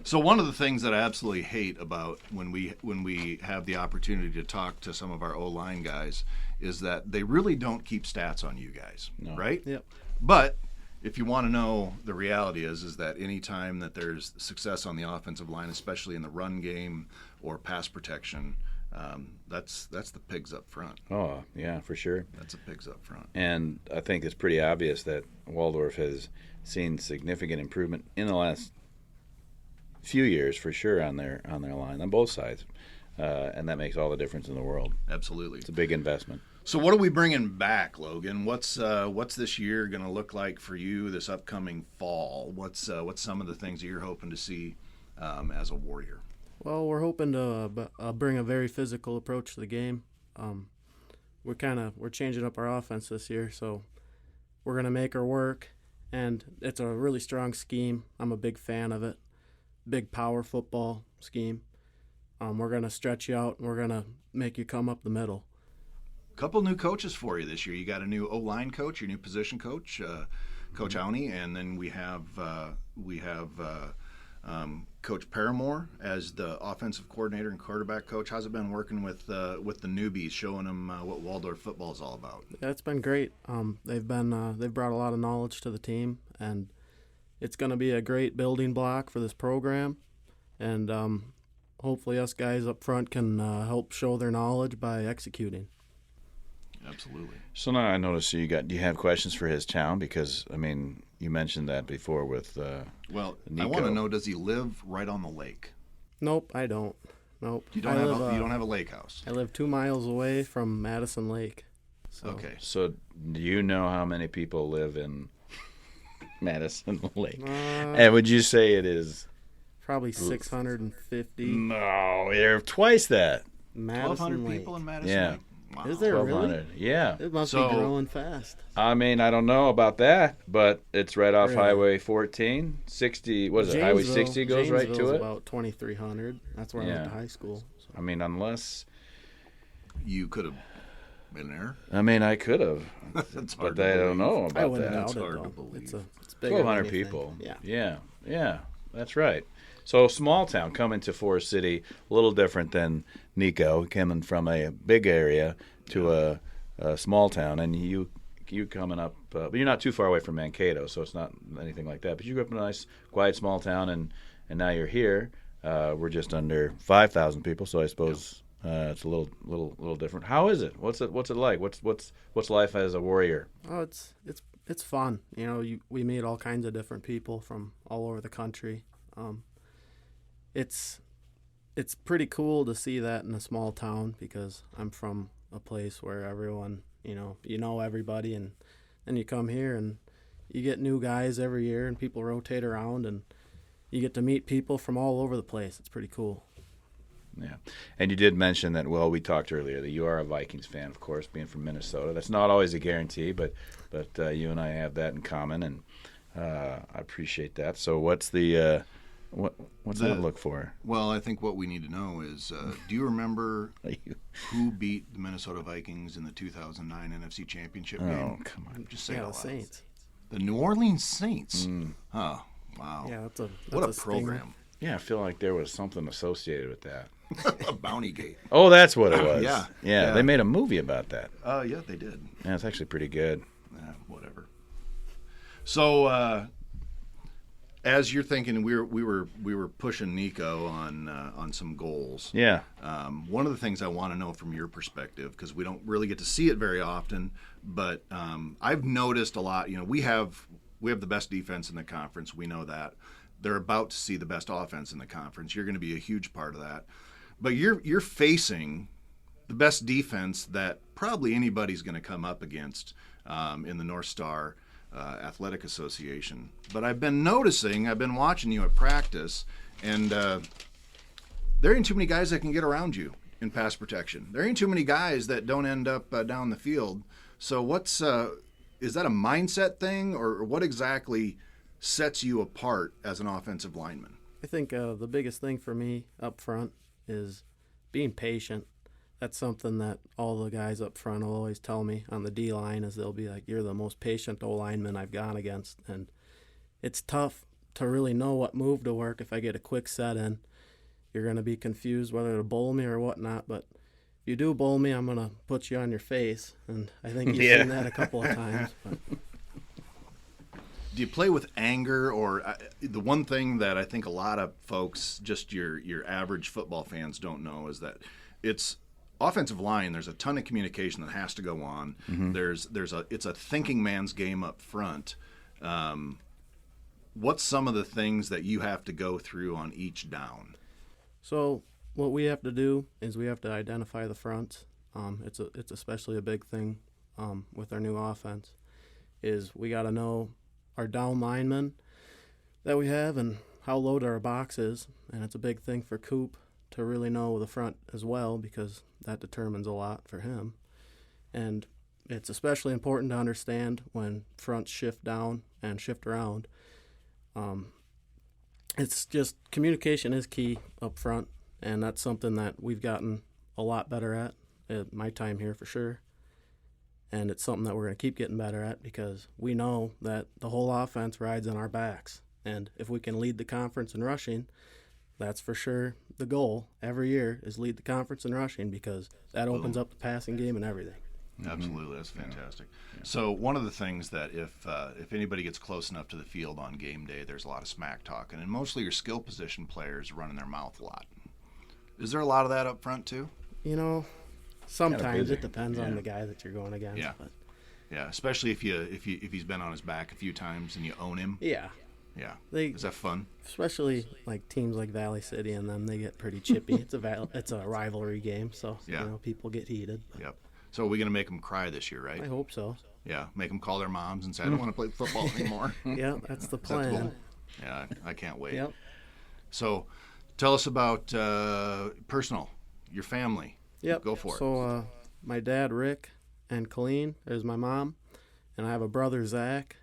So one of the things that I absolutely hate about when we have the opportunity to talk to some of our O-line guys is that they really don't keep stats on you guys, right?
Yep.
But if you want to know, the reality is that any time that there's success on the offensive line, especially in the run game or pass protection, that's the pigs up front.
Oh, yeah, for sure.
That's the pigs up front.
And I think it's pretty obvious that Waldorf has seen significant improvement in the last few years, for sure, on their line on both sides. and that makes all the difference in the world.
Absolutely.
It's a big investment.
So what are we bringing back, Logan? What's this year going to look like for you this upcoming fall? What's some of the things that you're hoping to see as a Warrior?
Well, we're hoping to bring a very physical approach to the game. We're changing up our offense this year, so we're going to make her work, and it's a really strong scheme. I'm a big fan of it. Big power football scheme. We're going to stretch you out, and we're going to make you come up the middle.
Couple new coaches for you this year. You got a new O-line coach, your new position coach, Coach Auni, and then we have Coach Paramore as the offensive coordinator and quarterback coach. How's it been working with the newbies, showing them what Waldorf football is all about?
Yeah, it's been great. They've brought a lot of knowledge to the team, and it's going to be a great building block for this program. And hopefully, us guys up front can help show their knowledge by executing.
Absolutely.
So now I notice do you have questions for his town? Because, I mean, you mentioned that before with
Well,
Nico.
I want to know, does he live right on the lake?
Nope, I don't. Nope.
You don't have a lake house?
I live 2 miles away from Madison Lake. So.
Okay.
So do you know how many people live in Madison Lake? And would you say it is?
Probably 650.
No, they're twice that.
Madison
1,200
Lake.
people in Madison
Yeah.
Lake? Wow.
Is there really?
1,200. Yeah.
It must
So-
be growing fast.
I mean, I don't know about that, but it's right off
Really?
Highway 14, 60. What is it? Highway 60 goes right to
Janesville's
it.
about 2,300. That's where I went to high school. So.
I mean, unless
You could have been there.
I mean, I could have,
That's hard
but
to
I don't
believe.
know
I
about
wouldn't
that.
doubt
It's
it,
hard
though.
to believe.
It's bigger than
1,200
anything.
people.
Yeah.
Yeah, that's right. So small town coming to Forest City, a little different than Nico coming from a big area to a small town, and you coming up, but you're not too far away from Mankato, so it's not anything like that. But you grew up in a nice, quiet, small town, and now you're here. We're just under 5,000 people, so I suppose it's a little different. How is it? What's it like? What's life as a Warrior?
Oh, it's fun. You know, we meet all kinds of different people from all over the country. It's pretty cool to see that in a small town because I'm from a place where everyone, you know everybody, and then you come here and you get new guys every year and people rotate around and you get to meet people from all over the place. It's pretty cool.
Yeah, and you did mention that. Well, we talked earlier that you are a Vikings fan, of course, being from Minnesota. That's not always a guarantee, but you and I have that in common, and I appreciate that. So, what's the what's that look for?
Well, I think what we need to know is, do you remember who beat the Minnesota Vikings in the 2009 NFC Championship game?
Oh, come on!
Just say
Yeah,
it
the
out loud.
Saints.
The New Orleans Saints. Oh, wow.
Yeah, that's
What a
stinger.
program.
Yeah, I feel like there was something associated with that.
A bounty gate.
Oh, that's what it was.
Yeah.
They made a movie about that.
Yeah, they did.
Yeah, it's actually pretty good.
Whatever. So, as you're thinking, we were pushing Nico on some goals.
Yeah.
One of the things I want to know from your perspective, because we don't really get to see it very often, but I've noticed a lot. You know, we have the best defense in the conference. We know that. They're about to see the best offense in the conference. You're going to be a huge part of that. But you're facing the best defense that probably anybody's going to come up against in the North Star Athletic Association. But I've been watching you at practice, and there ain't too many guys that can get around you in pass protection. There ain't too many guys that don't end up down the field. So is that a mindset thing, or what exactly sets you apart as an offensive lineman?
I think the biggest thing for me up front is being patient. That's something that all the guys up front will always tell me on the D-line is they'll be like, you're the most patient O-lineman I've gone against. And it's tough to really know what move to work if I get a quick set in. You're going to be confused whether to bowl me or whatnot, but if you do bowl me, I'm going to put you on your face. And I think you've seen that a couple of times. But.
Do you play with anger, or the one thing that I think a lot of folks, just your average football fans, don't know is that it's offensive line. There's a ton of communication that has to go on. Mm-hmm. It's a thinking man's game up front. What's some of the things that you have to go through on each down?
So what we have to do is we have to identify the fronts. It's especially a big thing with our new offense. Is we got to know our down linemen that we have and how loaded our box is, and it's a big thing for Coop to really know the front as well, because that determines a lot for him. And it's especially important to understand when fronts shift down and shift around. It's just communication is key up front, and that's something that we've gotten a lot better at my time here for sure. And it's something that we're going to keep getting better at, because we know that the whole offense rides on our backs. And if we can lead the conference in rushing, that's for sure the goal every year, is lead the conference in rushing, because that opens up the passing game and everything.
Absolutely, that's fantastic. Yeah. So one of the things that if anybody gets close enough to the field on game day, there's a lot of smack talking, and mostly your skill position players running their mouth a lot. Is there a lot of that up front too?
You know, sometimes it depends on the guy that you're going against.
Yeah,
but.
Yeah, especially if he's been on his back a few times and you own him.
Yeah.
Yeah. Is that fun?
Especially like teams like Valley City and them, they get pretty chippy. It's a rivalry game, so people get heated.
Yep. So are we going to make them cry this year, right?
I hope so.
Yeah, make them call their moms and say, I don't want to play football anymore.
Yeah, that's the plan.
Yeah, I can't wait.
Yep.
So tell us about personal, your family.
Yep.
Go for it.
So my dad, Rick, and Colleen is my mom, and I have a brother, Zach.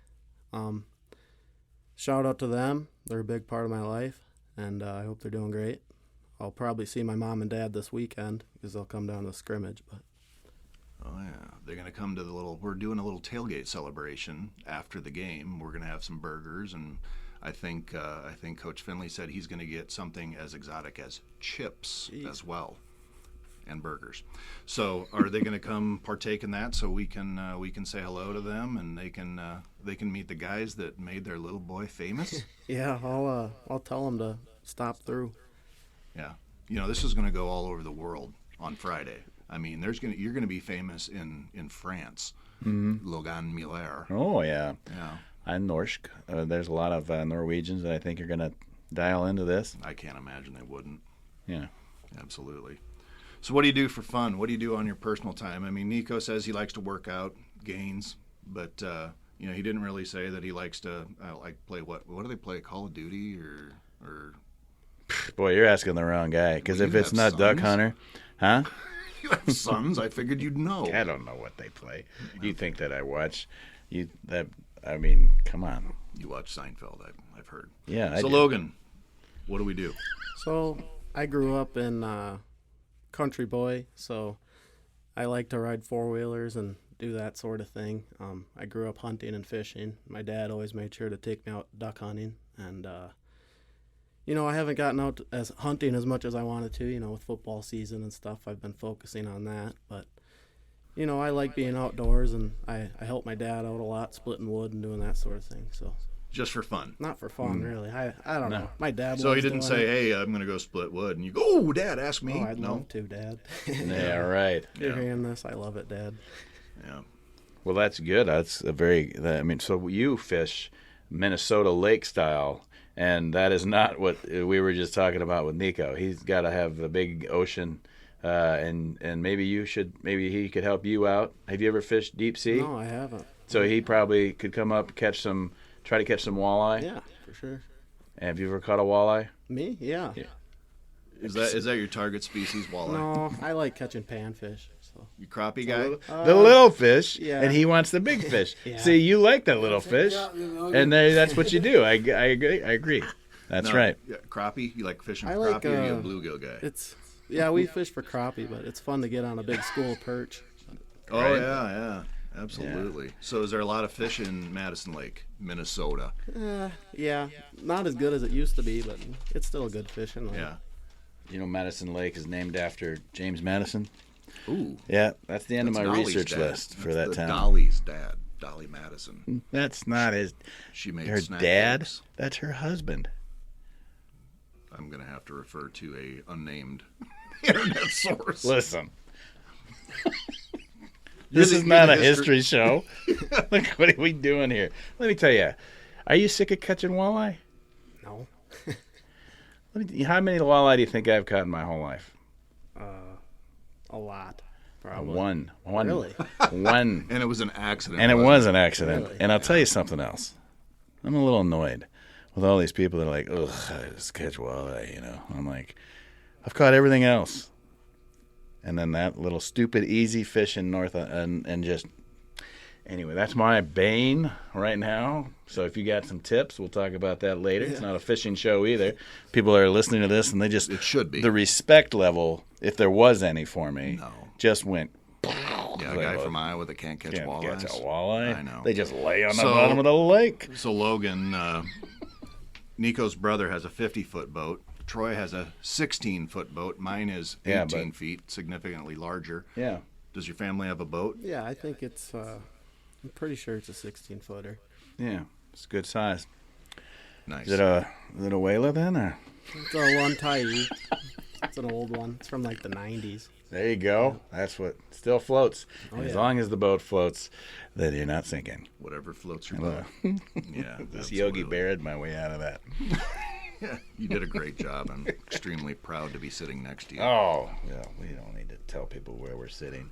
Shout out to them. They're a big part of my life, and I hope they're doing great. I'll probably see my mom and dad this weekend, because they'll come down to the scrimmage. But
oh yeah, they're gonna come to we're doing a little tailgate celebration after the game. We're gonna have some burgers, and I think Coach Finley said he's gonna get something as exotic as chips as well, and burgers. So are they gonna come partake in that so we can say hello to them, and they can meet the guys that made their little boy famous?
Yeah, I'll tell them to stop through.
Yeah, this is gonna go all over the world on Friday. I mean, you're gonna be famous in France. Mm-hmm. Logan Miller.
Oh yeah.
Yeah.
I'm Norsk. There's a lot of Norwegians that I think are gonna dial into this.
I can't imagine they wouldn't.
Yeah.
Absolutely. So what do you do for fun? What do you do on your personal time? I mean, Nico says he likes to work out, gains, but he didn't really say that he likes to play what do they play? Call of Duty or.
Boy, you're asking the wrong guy. Because if it's not Duck Hunter, huh?
You have sons. I figured you'd know.
I don't know what they play. You think that I watch? I mean, come on.
You watch Seinfeld, I've heard.
Yeah.
So Logan, what do we do?
So I grew up in country boy, so I like to ride four-wheelers and do that sort of thing. I grew up hunting and fishing. My dad always made sure to take me out duck hunting, and I haven't gotten out as hunting as much as I wanted to, with football season and stuff. I've been focusing on that. But, I like being outdoors, and I help my dad out a lot, splitting wood and doing that sort of thing. So
just for fun?
Not for fun, really. I don't know. My dad
So he didn't say, hey, I'm going to go split wood. And you go, oh, Dad, ask me.
Oh, I'd love to, Dad.
Yeah, right.
You're hearing this. I love it, Dad.
Yeah.
Well, that's good. So you fish Minnesota lake style. And that is not what we were just talking about with Nico. He's got to have the big ocean, and maybe he could help you out. Have you ever fished deep sea?
No, I haven't.
So he probably could come up, try to catch some walleye.
Yeah, for sure.
And have you ever caught a walleye?
Me? Yeah.
Is that your target species, walleye?
No, I like catching panfish. So.
You crappie guy?
The little fish,
yeah.
And he wants the big fish.
Yeah.
See, you like the little fish, and that's what you do. I agree. That's right.
Yeah, crappie? You like fishing for crappie, or are you a bluegill guy?
We fish for crappie, but it's fun to get on a big school perch.
Oh, right? Yeah, absolutely. Yeah. So is there a lot of fish in Madison Lake, Minnesota?
Yeah, not as good as it used to be, but it's still a good fishing lake.
Yeah.
Madison Lake is named after James Madison.
Ooh.
Yeah, that's the end of my
Dolly's
research
dad.
list for that town.
Dolly's dad, Dolly Madison.
That's not his.
She made
her
snack
dad.
eggs.
That's her husband.
I'm gonna have to refer to a unnamed internet source.
Listen, this is not a history show. Look, what are we doing here? Let me tell you. Are you sick of catching walleye?
No.
How many walleye do you think I've caught in my whole life?
A lot. Probably.
One.
Really?
One.
And it was an accident.
And it
wasn't
was an accident.
Really?
And I'll tell you something else. I'm a little annoyed with all these people that are like, ugh, I just catch walleye, I'm like, I've caught everything else. And then that little stupid easy fishing north and just, anyway, that's my bane right now. So if you got some tips, we'll talk about that later. It's not a fishing show either. People are listening to this and they just,
It should be.
the respect level, if there was any for me,
No.
just went.
Yeah, a guy from Iowa that can't catch
Can't
walleyes.
catch a walleye.
I know.
They just lay on the
So-
bottom of the lake.
So Logan, Nico's brother has a 50-foot boat. Troy has a 16-foot boat. Mine is 18 feet, significantly larger.
Yeah.
Does your family have a boat?
Yeah, I think it's. I'm pretty sure it's a 16-footer.
Yeah. It's good size.
Nice.
Is it a whaler then, or?
It's a one tie. It's an old one. It's from like the 90s.
There you go. That's what still floats.
Oh,
As
yeah.
long as the boat floats, then you're not sinking.
Whatever floats your boat. Yeah.
This Yogi
absolutely.
Berra my way out of that.
Yeah, you did a great job. I'm extremely proud to be sitting next to you.
Oh, yeah. We don't need to tell people where we're sitting.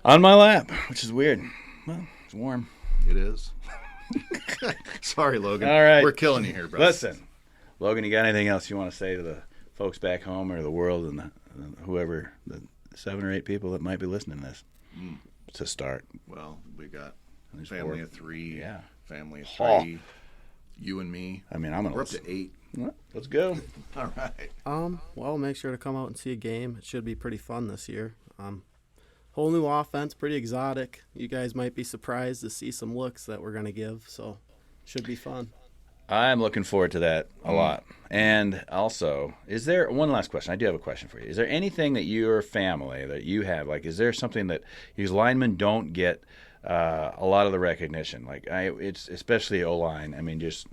On my lap, which is weird. Well, it's warm.
It is. Sorry, Logan.
All right.
We're killing you here, bro.
Listen, Logan, you got anything else you want to say to the folks back home or the world and whoever, the 7 or 8 people that might be listening to this? To start.
Well, we got
There's
family
4.
of 3.
Yeah.
Family of
Oh.
3. You and me.
I mean, I'm going
We're up to 8.
Let's go.
All right.
Well, make sure to come out and see a game. It should be pretty fun this year. Whole new offense, pretty exotic. You guys might be surprised to see some looks that we're going to give, so should be fun.
I'm looking forward to that a lot. And also, is there one last question? I do have a question for you. Is there anything that your family that you have, like, is there something that these linemen don't get a lot of the recognition? Like, it's especially O-line. I mean, just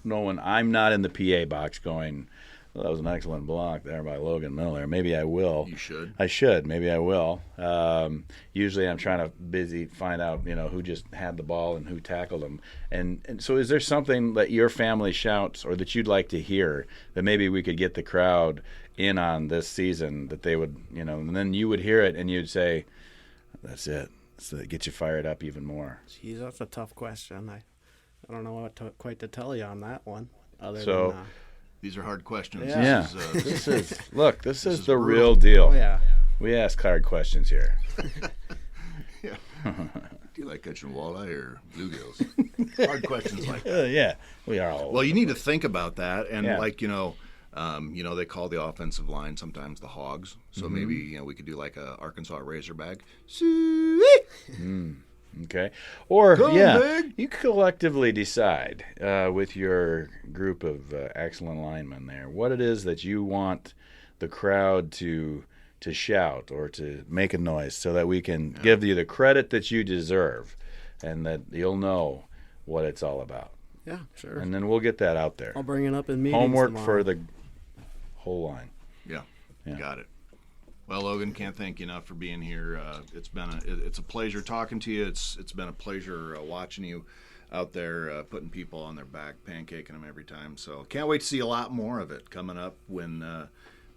knowing I'm not in the PA box going, well, that was an excellent block there by Logan Miller. Maybe I will.
You should.
I should. Maybe I will. Usually I'm trying to find out, who just had the ball and who tackled them. And so is there something that your family shouts or that you'd like to hear that maybe we could get the crowd in on this season that they would, and then you would hear it and you'd say, that's it. So that gets you fired up even more.
Geez, that's a tough question. I don't know what quite to tell you on that one. Other
So-
than,
These are hard questions.
Yeah.
This is look, this is
is
the
brutal.
real deal.
oh yeah.
We ask hard questions here.
Do you like catching walleye or bluegills? Hard questions like that.
Yeah, we are all.
Well, you need to think about that, and
Yeah.
they call the offensive line sometimes the Hogs. So maybe we could do like a Arkansas Razorback.
Okay. Or,
Come, big.
you collectively decide with your group of excellent linemen there what it is that you want the crowd to shout or to make a noise so that we can give you the credit that you deserve and that you'll know what it's all about.
Yeah, sure.
And then we'll get that out there.
I'll bring it up in meetings
Homework
tomorrow.
for the whole line.
Yeah,
Yeah.
got it. Well, Logan, can't thank you enough for being here. It's a pleasure talking to you. It's been a pleasure watching you out there putting people on their back, pancaking them every time. So can't wait to see a lot more of it coming up when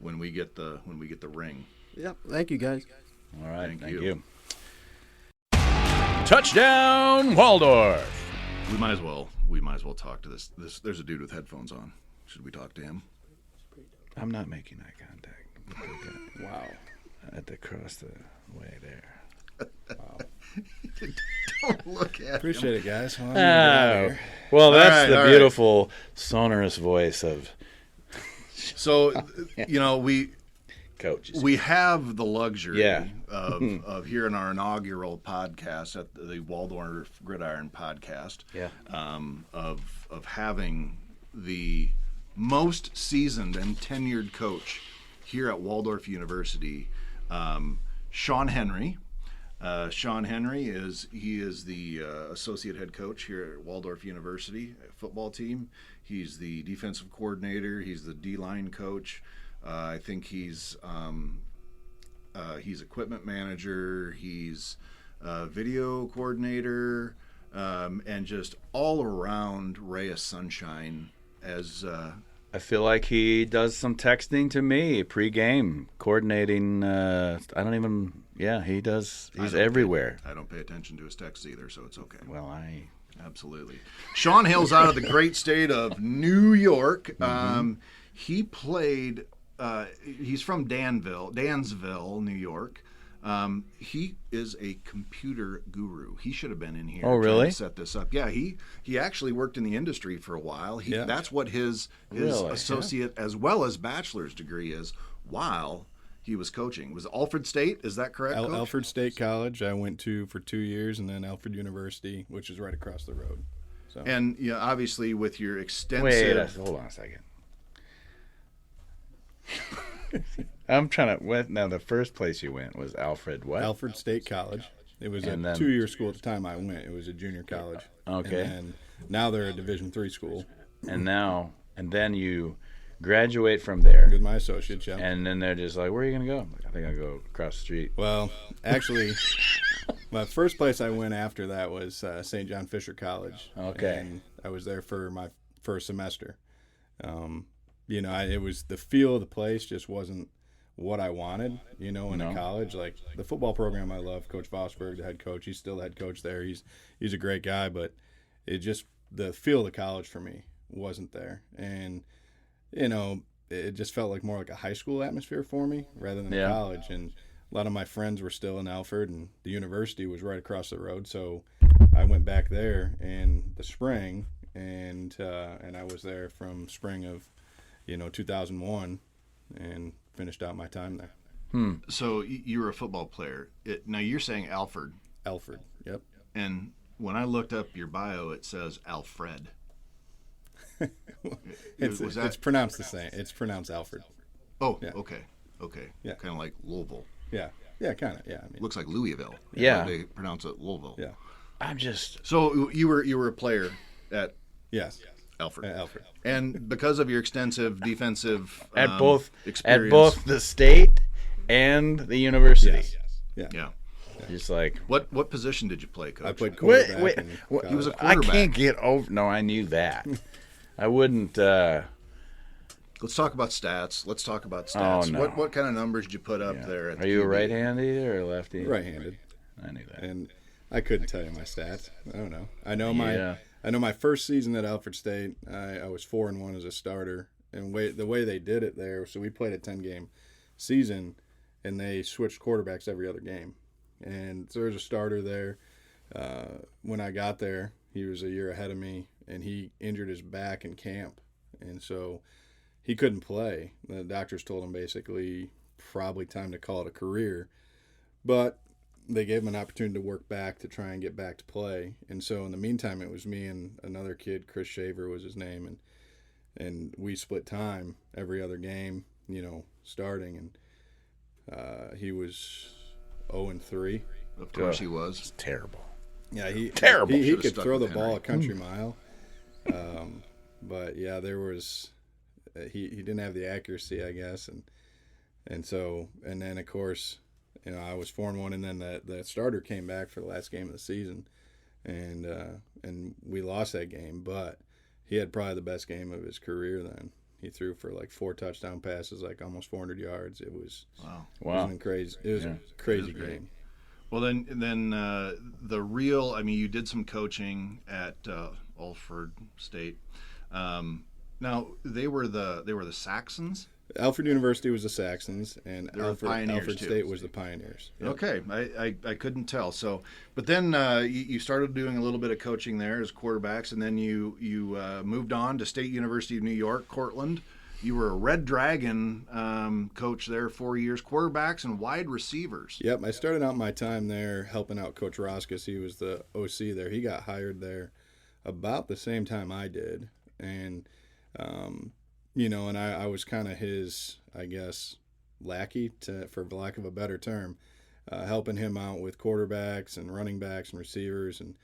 we get the ring.
Yep. Thank you, guys.
All right.
Thank
Thank
you.
you. Touchdown, Waldorf.
We might as well talk to this. There's a dude with headphones on. Should we talk to him?
I'm not making eye contact.
Wow.
I had to cross the way there.
Don't look at
Appreciate it, guys. Well, I'm
Oh,
gonna get out of here.
well, that's
right,
the
all right.
beautiful, sonorous voice of
So,
Coach.
we have the luxury
Yeah.
of here in our inaugural podcast at the Waldorf GridIron Podcast.
Yeah.
Of having the most seasoned and tenured coach here at Waldorf University, Shawn Henry. Shawn Henry is the associate head coach here at Waldorf University football team. He's the defensive coordinator. He's the D-line coach. I think he's equipment manager. He's video coordinator, and just all around ray of sunshine as
I feel like he does some texting to me pre-game, coordinating. I don't even. Yeah, he does. He's everywhere.
I don't pay attention to his texts either, so it's okay.
Well,
Absolutely. Shawn hails out of the great state of New York. He played. He's from Dansville, New York. He is a computer guru. He should have been in here.
Oh, really?
To set this up. Yeah, he actually worked in the industry for a while. That's what his associate as well as bachelor's degree is. While he was coaching, was Alfred State? Is that correct? Coach?
Alfred State College. I went to for 2 years, and then Alfred University, which is right across the road. So.
And obviously with your extensive.
Wait, hold on a second. I'm trying to. Now, the first place you went was Alfred what?
Alfred State College. It was a 2-year school at the time I went. It was a junior college.
Okay.
And now they're a Division III school.
And then you graduate from there
with my associates. Yeah.
And then they're just like, "Where are you gonna go?" I'm like, I think I'll go across the street.
Well, actually, my first place I went after that was St. John Fisher College.
Okay.
And I was there for my first semester. It was the feel of the place just wasn't what I wanted, in a college. Like the football program I love, Coach Vosberg, the head coach, he's still the head coach there. He's a great guy, but it just, the feel of the college for me wasn't there. And, it just felt like more like a high school atmosphere for me rather than college. And a lot of my friends were still in Alfred, and the university was right across the road. So I went back there in the spring, and I was there from spring of 2001, and finished out my time there.
So you were a football player. Now you're saying Alfred.
Alfred, yep.
And when I looked up your bio, it says Alfred.
It's pronounced the same. It's pronounced Alfred.
Oh,
yeah.
Okay.
Yeah.
Kind of like Louisville.
Yeah, kind of. Yeah.
Looks like Louisville.
Yeah.
They pronounce it Louisville.
Yeah.
I'm just.
So you were a player at.
Yes.
Alfred.
Alfred.
And because of your extensive defensive
At both the state and the university.
Yes.
Yeah.
Just like
what position did you play, Coach?
I played quarterback.
He was a
I
quarterback.
can't get over. No, I knew that. I wouldn't.
Let's talk about stats.
Oh, no.
What kind of numbers did you put up there? At
Are you a
QB?
right-handed or a lefty?
Right-handed.
I knew that.
And I couldn't tell you my stats. I don't know. I know my first season at Alfred State, I was 4-1 as a starter. And the way they did it there, so we played a 10-game season, and they switched quarterbacks every other game. And so there was a starter there. When I got there, he was a year ahead of me, and he injured his back in camp. And so he couldn't play. The doctors told him basically probably time to call it a career. But they gave him an opportunity to work back to try and get back to play. And so in the meantime, it was me and another kid, Chris Shaver was his name, and we split time every other game, starting. And he was 0-3.
Of course he was.
It's terrible.
Yeah,
terrible.
He could throw the ball a country mile. But yeah, there was he didn't have the accuracy, I guess, and then of course, I was 4-1, and then the starter came back for the last game of the season, and we lost that game, but he had probably the best game of his career then. He threw for like 4 touchdown passes, like almost 400 yards. It was crazy. It was a crazy game.
Well, then the real. I mean, you did some coaching at Alfred State. Now they were the Saxons.
Alfred University was the Saxons, and
Alfred
State was the Pioneers. Yep.
Okay, I couldn't tell. So, but then you started doing a little bit of coaching there as quarterbacks, and then you moved on to State University of New York, Cortland. You were a Red Dragon coach there 4 years, quarterbacks and wide receivers.
Yep, I started out my time there helping out Coach Roskus. He was the OC there. He got hired there about the same time I did, and and I was kind of his, I guess, lackey, for lack of a better term, helping him out with quarterbacks and running backs and receivers and,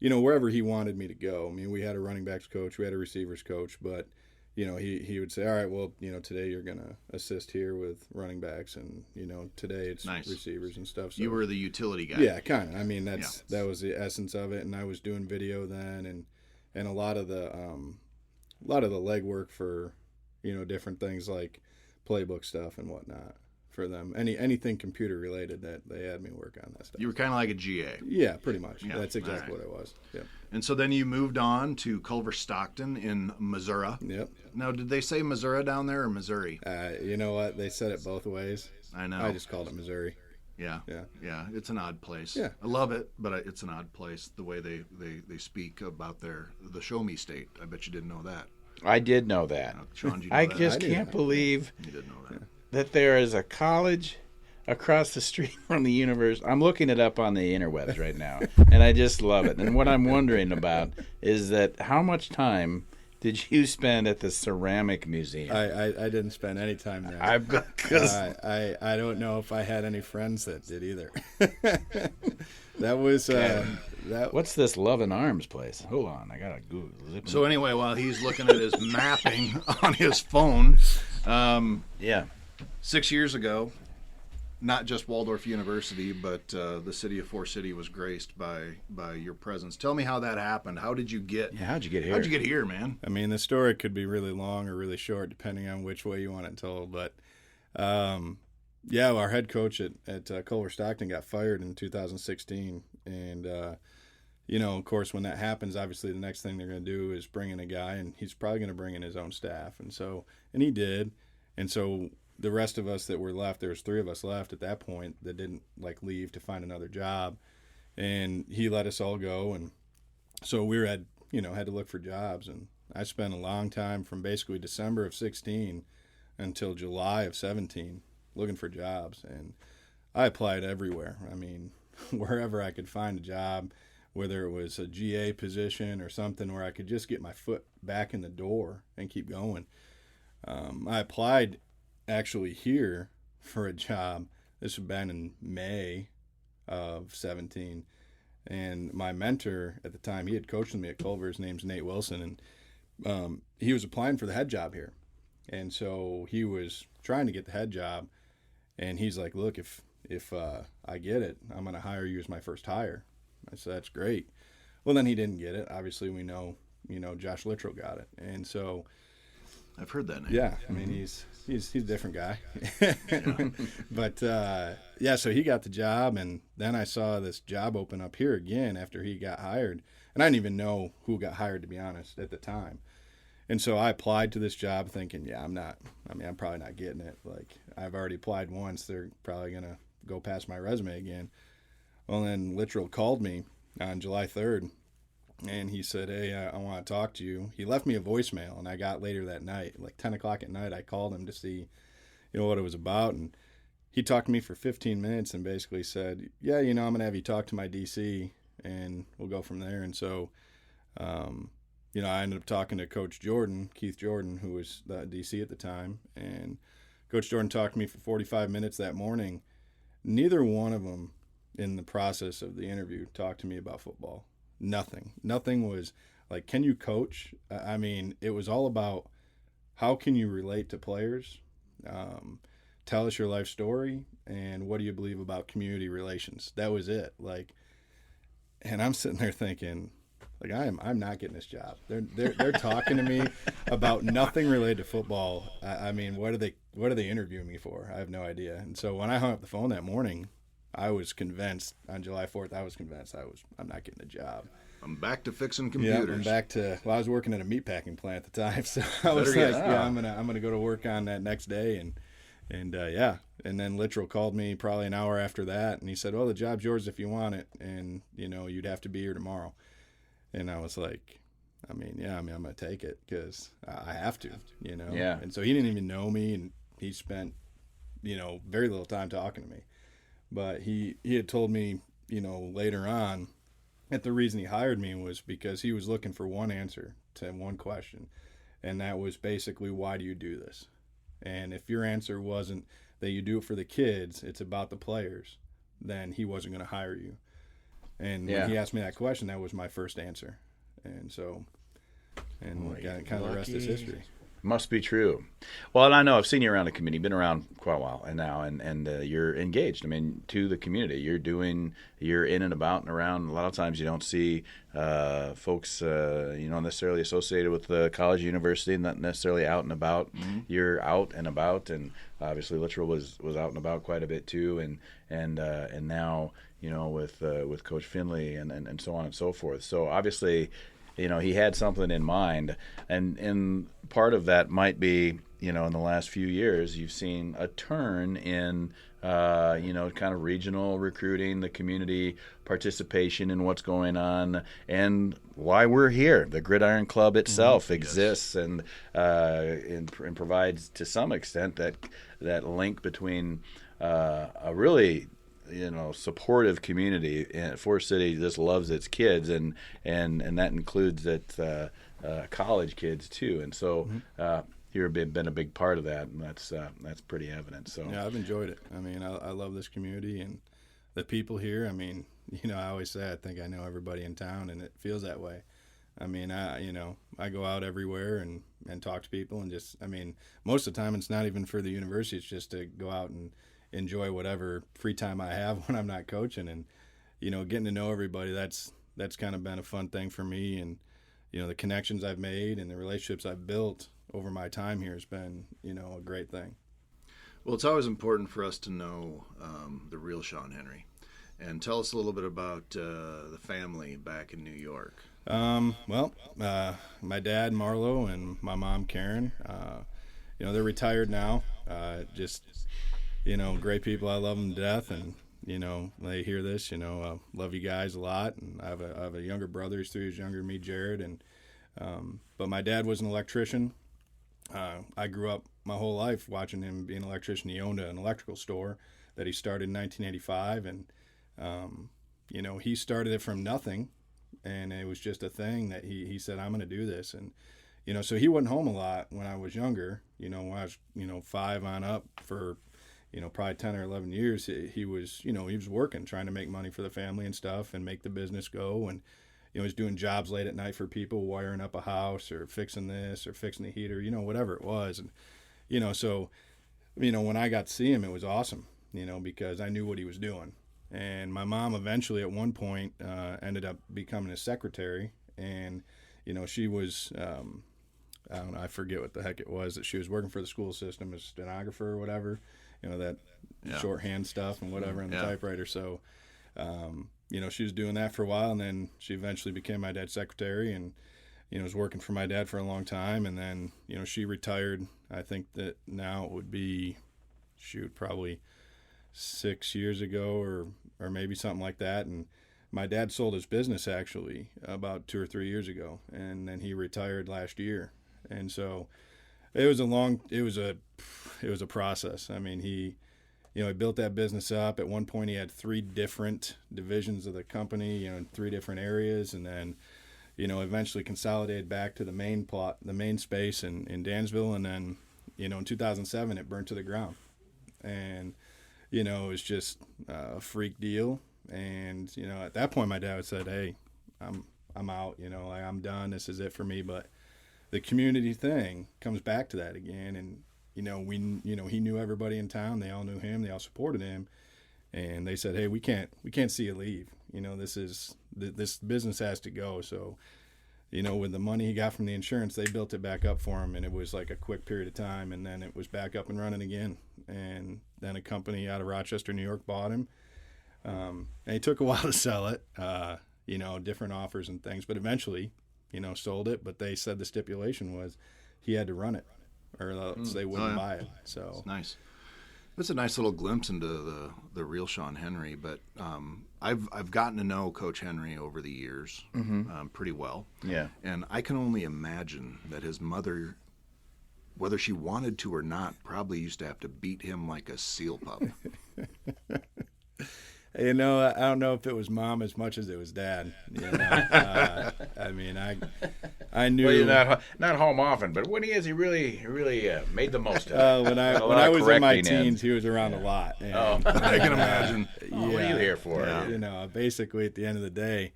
wherever he wanted me to go. I mean, we had a running backs coach, we had a receivers coach, but, he would say, all right, well, today you're going to assist here with running backs and, today it's receivers and stuff. So,
you were the utility guy.
Yeah, kind of. I mean, that was the essence of it, and I was doing video then and a lot of the legwork for different things like playbook stuff and whatnot for them. Anything computer related that they had me work on that stuff.
You were kind of like a GA.
Yeah, pretty much.
Yeah.
That's exactly
All right.
what I was. Yep.
And so then you moved on to Culver Stockton in Missouri.
Yep.
Now, did they say Missouri down there or Missouri?
You know what? They said it both ways.
I know.
I just called it Missouri.
Yeah.
Yeah.
Yeah. It's an odd place.
Yeah.
I love it, but it's an odd place, the way they speak about the show me state. I bet you didn't know that.
I did know that.
Shawn, did you know
I
that?
just
I knew
can't
that.
believe
You didn't know that.
that there is a college across the street from the university. I'm looking it up on the interwebs right now, and I just love it. And what I'm wondering about is that how much time did you spend at the Ceramic Museum?
I didn't spend any time there. I don't know if I had any friends that did either. That was
What's this Love and Arms place? Hold on, I gotta Google.
So anyway, while he's looking at his mapping on his phone,
yeah,
6 years ago, not just Waldorf University, but the city of Forest City was graced by your presence. Tell me how that happened. How did you get?
yeah. How'd you get here?
How'd you get here, man?
I mean, the story could be really long or really short depending on which way you want it told. But our head coach at Culver Stockton got fired in 2016, and of course, when that happens, obviously the next thing they're going to do is bring in a guy, and he's probably going to bring in his own staff, and he did, and so. The rest of us that were left, there was 3 of us left at that point that didn't leave to find another job, and he let us all go, and so we had to look for jobs, and I spent a long time from basically December of 16 until July of 17 looking for jobs, and I applied everywhere. I mean, wherever I could find a job, whether it was a GA position or something where I could just get my foot back in the door and keep going. I applied actually here for a job. This had been in May of 17, and my mentor at the time, he had coached me at Culver. His name's Nate Wilson, and he was applying for the head job here, and so he was trying to get the head job, and he's like, look, if I get it, I'm going to hire you as my first hire. I said, that's great. Well, then he didn't get it. Obviously, we know Josh Littrell got it, and so
I've heard that name.
yeah, I mean, he's a different guy. But, so he got the job, and then I saw this job open up here again after he got hired. And I didn't even know who got hired, to be honest, at the time. And so I applied to this job thinking, I'm probably not getting it. I've already applied once. They're probably going to go past my resume again. Well, then Littrell called me on July 3rd. And he said, hey, I want to talk to you. He left me a voicemail, and I got later that night, 10 o'clock at night, I called him to see, what it was about. And he talked to me for 15 minutes and basically said, yeah, I'm going to have you talk to my DC, and we'll go from there. And so, I ended up talking to Coach Jordan, Keith Jordan, who was the DC at the time. And Coach Jordan talked to me for 45 minutes that morning. Neither one of them in the process of the interview talked to me about football. Nothing was can you coach? I mean, it was all about how can you relate to players, tell us your life story, and what do you believe about community relations? That was it. And I'm sitting there thinking, I'm not getting this job. They're talking to me about nothing related to football. I mean, what are they interviewing me for? I have no idea. And so when I hung up the phone that morning, I was convinced on July 4th. I'm not getting a job.
I'm back to fixing computers.
Yeah, I'm back to. Well, I was working at a meatpacking plant at the time, so I was I'm gonna go to work on that next day, and then Littrell called me probably an hour after that, and he said, well, the job's yours if you want it, and you'd have to be here tomorrow. And I was like, I'm gonna take it because I have to,
Yeah.
And so he didn't even know me, and he spent very little time talking to me. But he had told me, later on that the reason he hired me was because he was looking for one answer to one question. And that was basically, why do you do this? And if your answer wasn't that you do it for the kids, it's about the players, then he wasn't going to hire you. And when he asked me that question, that was my first answer. And so, kind of the rest is history.
Must be true. Well, and I know I've seen you around the community, been around quite a while, and now, and you're engaged. I mean, to the community, you're in and about and around. A lot of times, you don't see folks, necessarily associated with the college, university, not necessarily out and about. Mm-hmm. You're out and about, and obviously, Littrell was out and about quite a bit too, and now, with Coach Finley and so on and so forth. So obviously, he had something in mind, and part of that might be, in the last few years, you've seen a turn in, kind of regional recruiting, the community participation in what's going on, and why we're here. The GridIron Club itself exists, and provides to some extent that link between a really supportive community. Forest City just loves its kids, and that includes its college kids too. And so you've been a big part of that, and that's pretty evident. So
yeah, I've enjoyed it. I mean, I love this community and the people here. I mean, I always say I think I know everybody in town, and it feels that way. I mean, I go out everywhere and talk to people, and just, I mean, most of the time it's not even for the university. It's just to go out and enjoy whatever free time I have when I'm not coaching, and getting to know everybody. That's kind of been a fun thing for me, and the connections I've made and the relationships I've built over my time here has been a great thing.
Well, it's always important for us to know the real Shawn Henry, and tell us a little bit about the family back in New York.
Well, my dad Marlo and my mom Karen, they're retired now. Great people. I love them to death, and they hear this. Love you guys a lot. And I have a younger brother. He's 3 years younger than me, Jared. And but my dad was an electrician. I grew up my whole life watching him be an electrician. He owned an electrical store that he started in 1985, and he started it from nothing, and it was just a thing that he said, I'm going to do this. And so he wasn't home a lot when I was younger. When I was 5 on up for probably 10 or 11 years, he was working, trying to make money for the family and stuff, and make the business go. And he was doing jobs late at night for people, wiring up a house or fixing this or fixing the heater, whatever it was. And so when I got to see him, it was awesome, because I knew what he was doing. And my mom eventually at one point ended up becoming his secretary, and she was I don't know, I forget what the heck it was that she was working for the school system as stenographer or whatever. That shorthand stuff and whatever on the typewriter. So, she was doing that for a while, and then she eventually became my dad's secretary, and, was working for my dad for a long time. And then, she retired. I think that now it would be, probably 6 years ago or maybe something like that. And my dad sold his business actually about 2 or 3 years ago, and then he retired last year. And so it was a process. I mean, he built that business up. At one point, he had 3 different divisions of the company, in 3 different areas, and then, eventually consolidated back to the main space in Dansville. And then, in 2007, it burned to the ground, and it was just a freak deal. And at that point, my dad said, "Hey, I'm out. I'm done. This is it for me." But the community thing comes back to that again, and he knew everybody in town. They all knew him. They all supported him, and they said, "Hey, we can't see you leave. This business has to go." So, with the money he got from the insurance, they built it back up for him, and it was like a quick period of time, and then it was back up and running again. And then a company out of Rochester, New York, bought him, and it took a while to sell it. Different offers and things, but eventually, sold it. But they said the stipulation was he had to run it, or else they wouldn't buy it. So
it's nice. It's a nice little glimpse into the real Shawn Henry. But I've gotten to know Coach Henry over the years pretty well.
Yeah.
And I can only imagine that his mother, whether she wanted to or not, probably used to have to beat him like a seal pup.
I don't know if it was mom as much as it was dad. I mean, I knew.
Well, you're not home often, but when he is, he really made the most of it.
When I was in my teens, he was around a lot. And,
I can imagine.
What are you here for?
Basically, at the end of the day,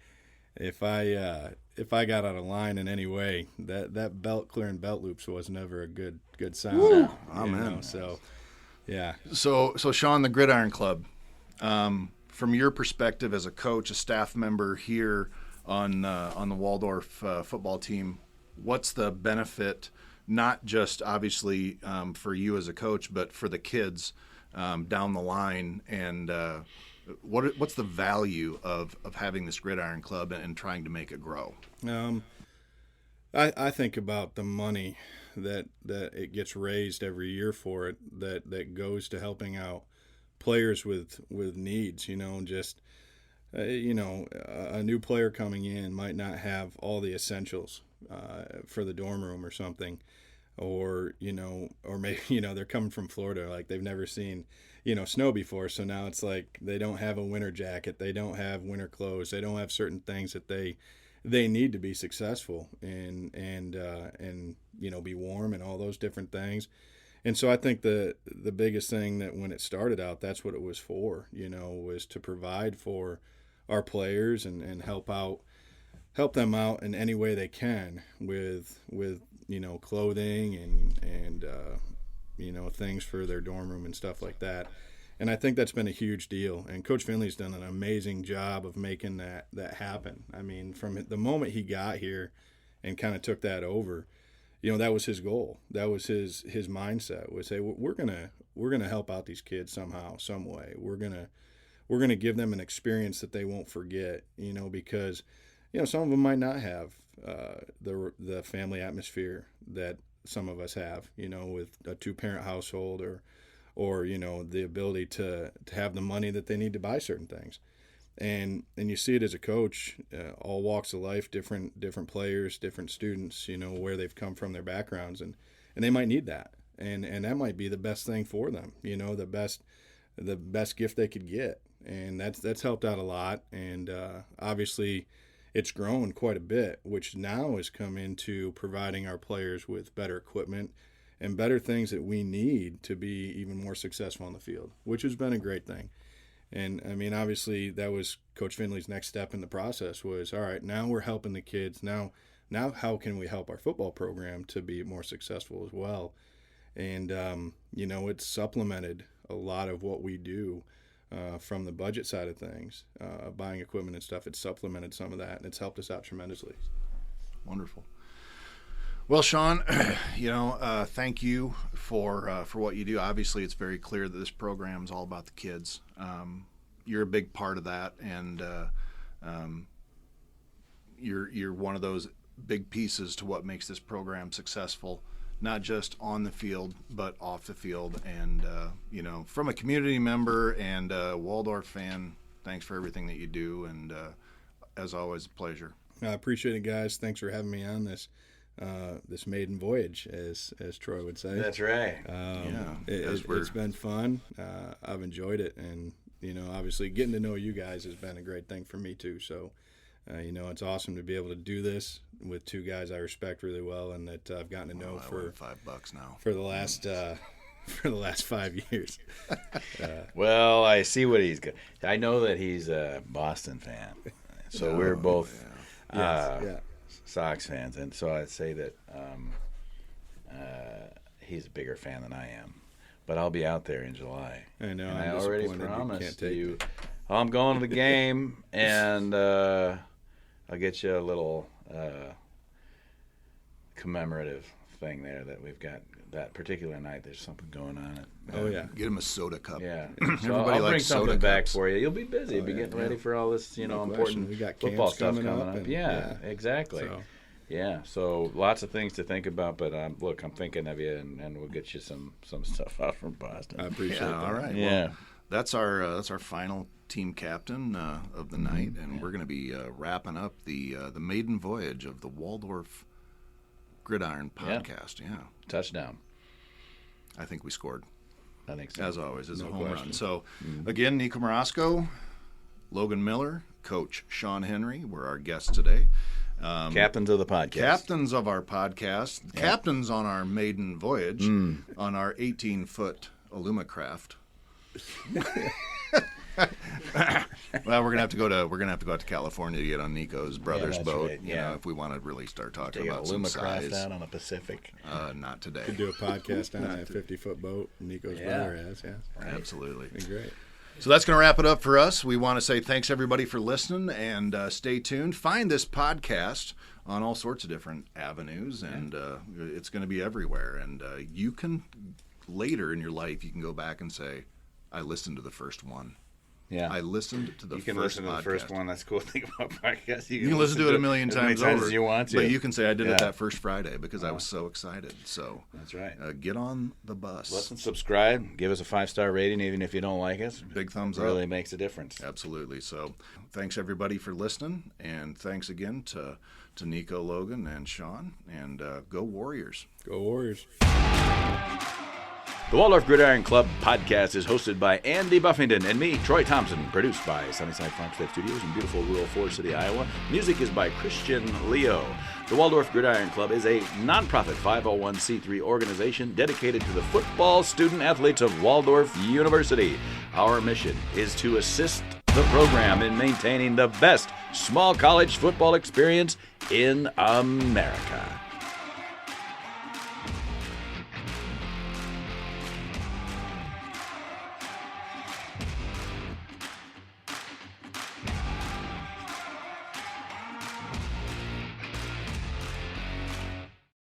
if if I got out of line in any way, that belt clearing belt loops was never a good sound.
Woo! Amen.
So, yeah.
So Shawn, the GridIron Club, from your perspective as a coach, a staff member here on the Waldorf football team, what's the benefit, not just obviously for you as a coach, but for the kids down the line, and what's the value of having this GridIron Club and trying to make it grow?
I think about the money that it gets raised every year for it that goes to helping out players with needs. Just a new player coming in might not have all the essentials for the dorm room or something, or maybe they're coming from Florida, like they've never seen snow before, so now it's like they don't have a winter jacket, they don't have winter clothes, they don't have certain things that they need to be successful and be warm and all those different things. And so I think the biggest thing that when it started out, that's what it was for, was to provide for our players and help them out in any way they can with clothing and things for their dorm room and stuff like that. And I think that's been a huge deal. And Coach Finley's done an amazing job of making that happen. I mean, from the moment he got here and kind of took that over, that was his goal. That was his mindset, was say, we're gonna help out these kids somehow, some way. We're gonna give them an experience that they won't forget. Because some of them might not have the family atmosphere that some of us have. With a 2-parent household or the ability to have the money that they need to buy certain things. And you see it as a coach, all walks of life, different players, different students, where they've come from, their backgrounds, and they might need that. And that might be the best thing for them, the best gift they could get. And that's helped out a lot. And obviously it's grown quite a bit, which now has come into providing our players with better equipment and better things that we need to be even more successful on the field, which has been a great thing. And, I mean, obviously that was Coach Finley's next step in the process was, all right, now we're helping the kids. Now how can we help our football program to be more successful as well? And, it's supplemented a lot of what we do from the budget side of things, buying equipment and stuff. It's supplemented some of that, and it's helped us out tremendously.
Wonderful. Well, Shawn, thank you for what you do. Obviously, it's very clear that this program is all about the kids. You're a big part of that, and you're one of those big pieces to what makes this program successful, not just on the field but off the field. And from a community member and a Waldorf fan, thanks for everything that you do. And as always, a pleasure.
I appreciate it, guys. Thanks for having me on this maiden voyage, as Troy would say.
That's right.
It's been fun. I've enjoyed it, and obviously getting to know you guys has been a great thing for me too. So, it's awesome to be able to do this with two guys I respect really well, and that I've gotten to know for
$5 now
for the last 5 years.
Well, I see what he's got. I know that he's a Boston fan, so we're both. Sox fans, and so I'd say that he's a bigger fan than I am. But I'll be out there in July.
I know.
And
I
already promised you. I'm going to the game, and I'll get you a little commemorative thing there that we've got that particular night. There's something going on.
Get him a soda cup.
Yeah.
So
I'll bring something back
cups
for you. You'll be busy. You'll be getting ready for all this, important
we got
football
camps
stuff coming up.
and,
Yeah, exactly.
So.
Yeah, so lots of things to think about, but look, I'm thinking of you, and we'll get you some stuff out from Boston.
I appreciate that.
All right.
Yeah.
Well, that's our final team captain of the night, and we're going to be wrapping up the maiden voyage of the Waldorf GridIron Podcast. Yeah.
Touchdown.
I think we scored.
I think so.
As always, it's
No
a home
question.
run. So, again, Nico Morasco, Logan Miller, Coach Shawn Henry were our guests today.
Captains of the podcast.
Captains of our podcast. Captains on our maiden voyage on our 18-foot Alumacraft. Well, we're gonna have to go out to California to get on Nico's brother's boat.
right,
You know, if we want to really start talking
Take a
about some
Lumacross
size.
out on the Pacific.
Not today.
Could do a podcast on that 50-foot boat Nico's brother has. Yeah,
Absolutely.
be great.
So that's going to wrap it up for us. We want to say thanks everybody for listening, and stay tuned. Find this podcast on all sorts of different avenues, and it's going to be everywhere. And you can later in your life you can go back and say, I listened to the first one.
Yeah.
I listened to the
You can
first
listen to
podcast.
the first one. That's the cool thing about podcasts.
You can listen to it a million
as many
times over
as you want to.
But you can say, I did it
Yeah.
that first Friday because I was so excited. So
That's right.
get on the bus.
Listen, subscribe, give us a 5-star rating, even if you don't like us.
Big thumbs
It
up.
really makes a difference.
Absolutely. So thanks everybody for listening, and thanks again to Nico, Logan, and Shawn, and go Warriors.
Go Warriors.
The Waldorf GridIron Club Podcast is hosted by Andy Buffington and me, Troy Thompson. Produced by Sunnyside Farmstead Studios in beautiful rural Forest City, Iowa. Music is by Christian Leo. The Waldorf GridIron Club is a nonprofit 501c3 organization dedicated to the football student athletes of Waldorf University. Our mission is to assist the program in maintaining the best small college football experience in America.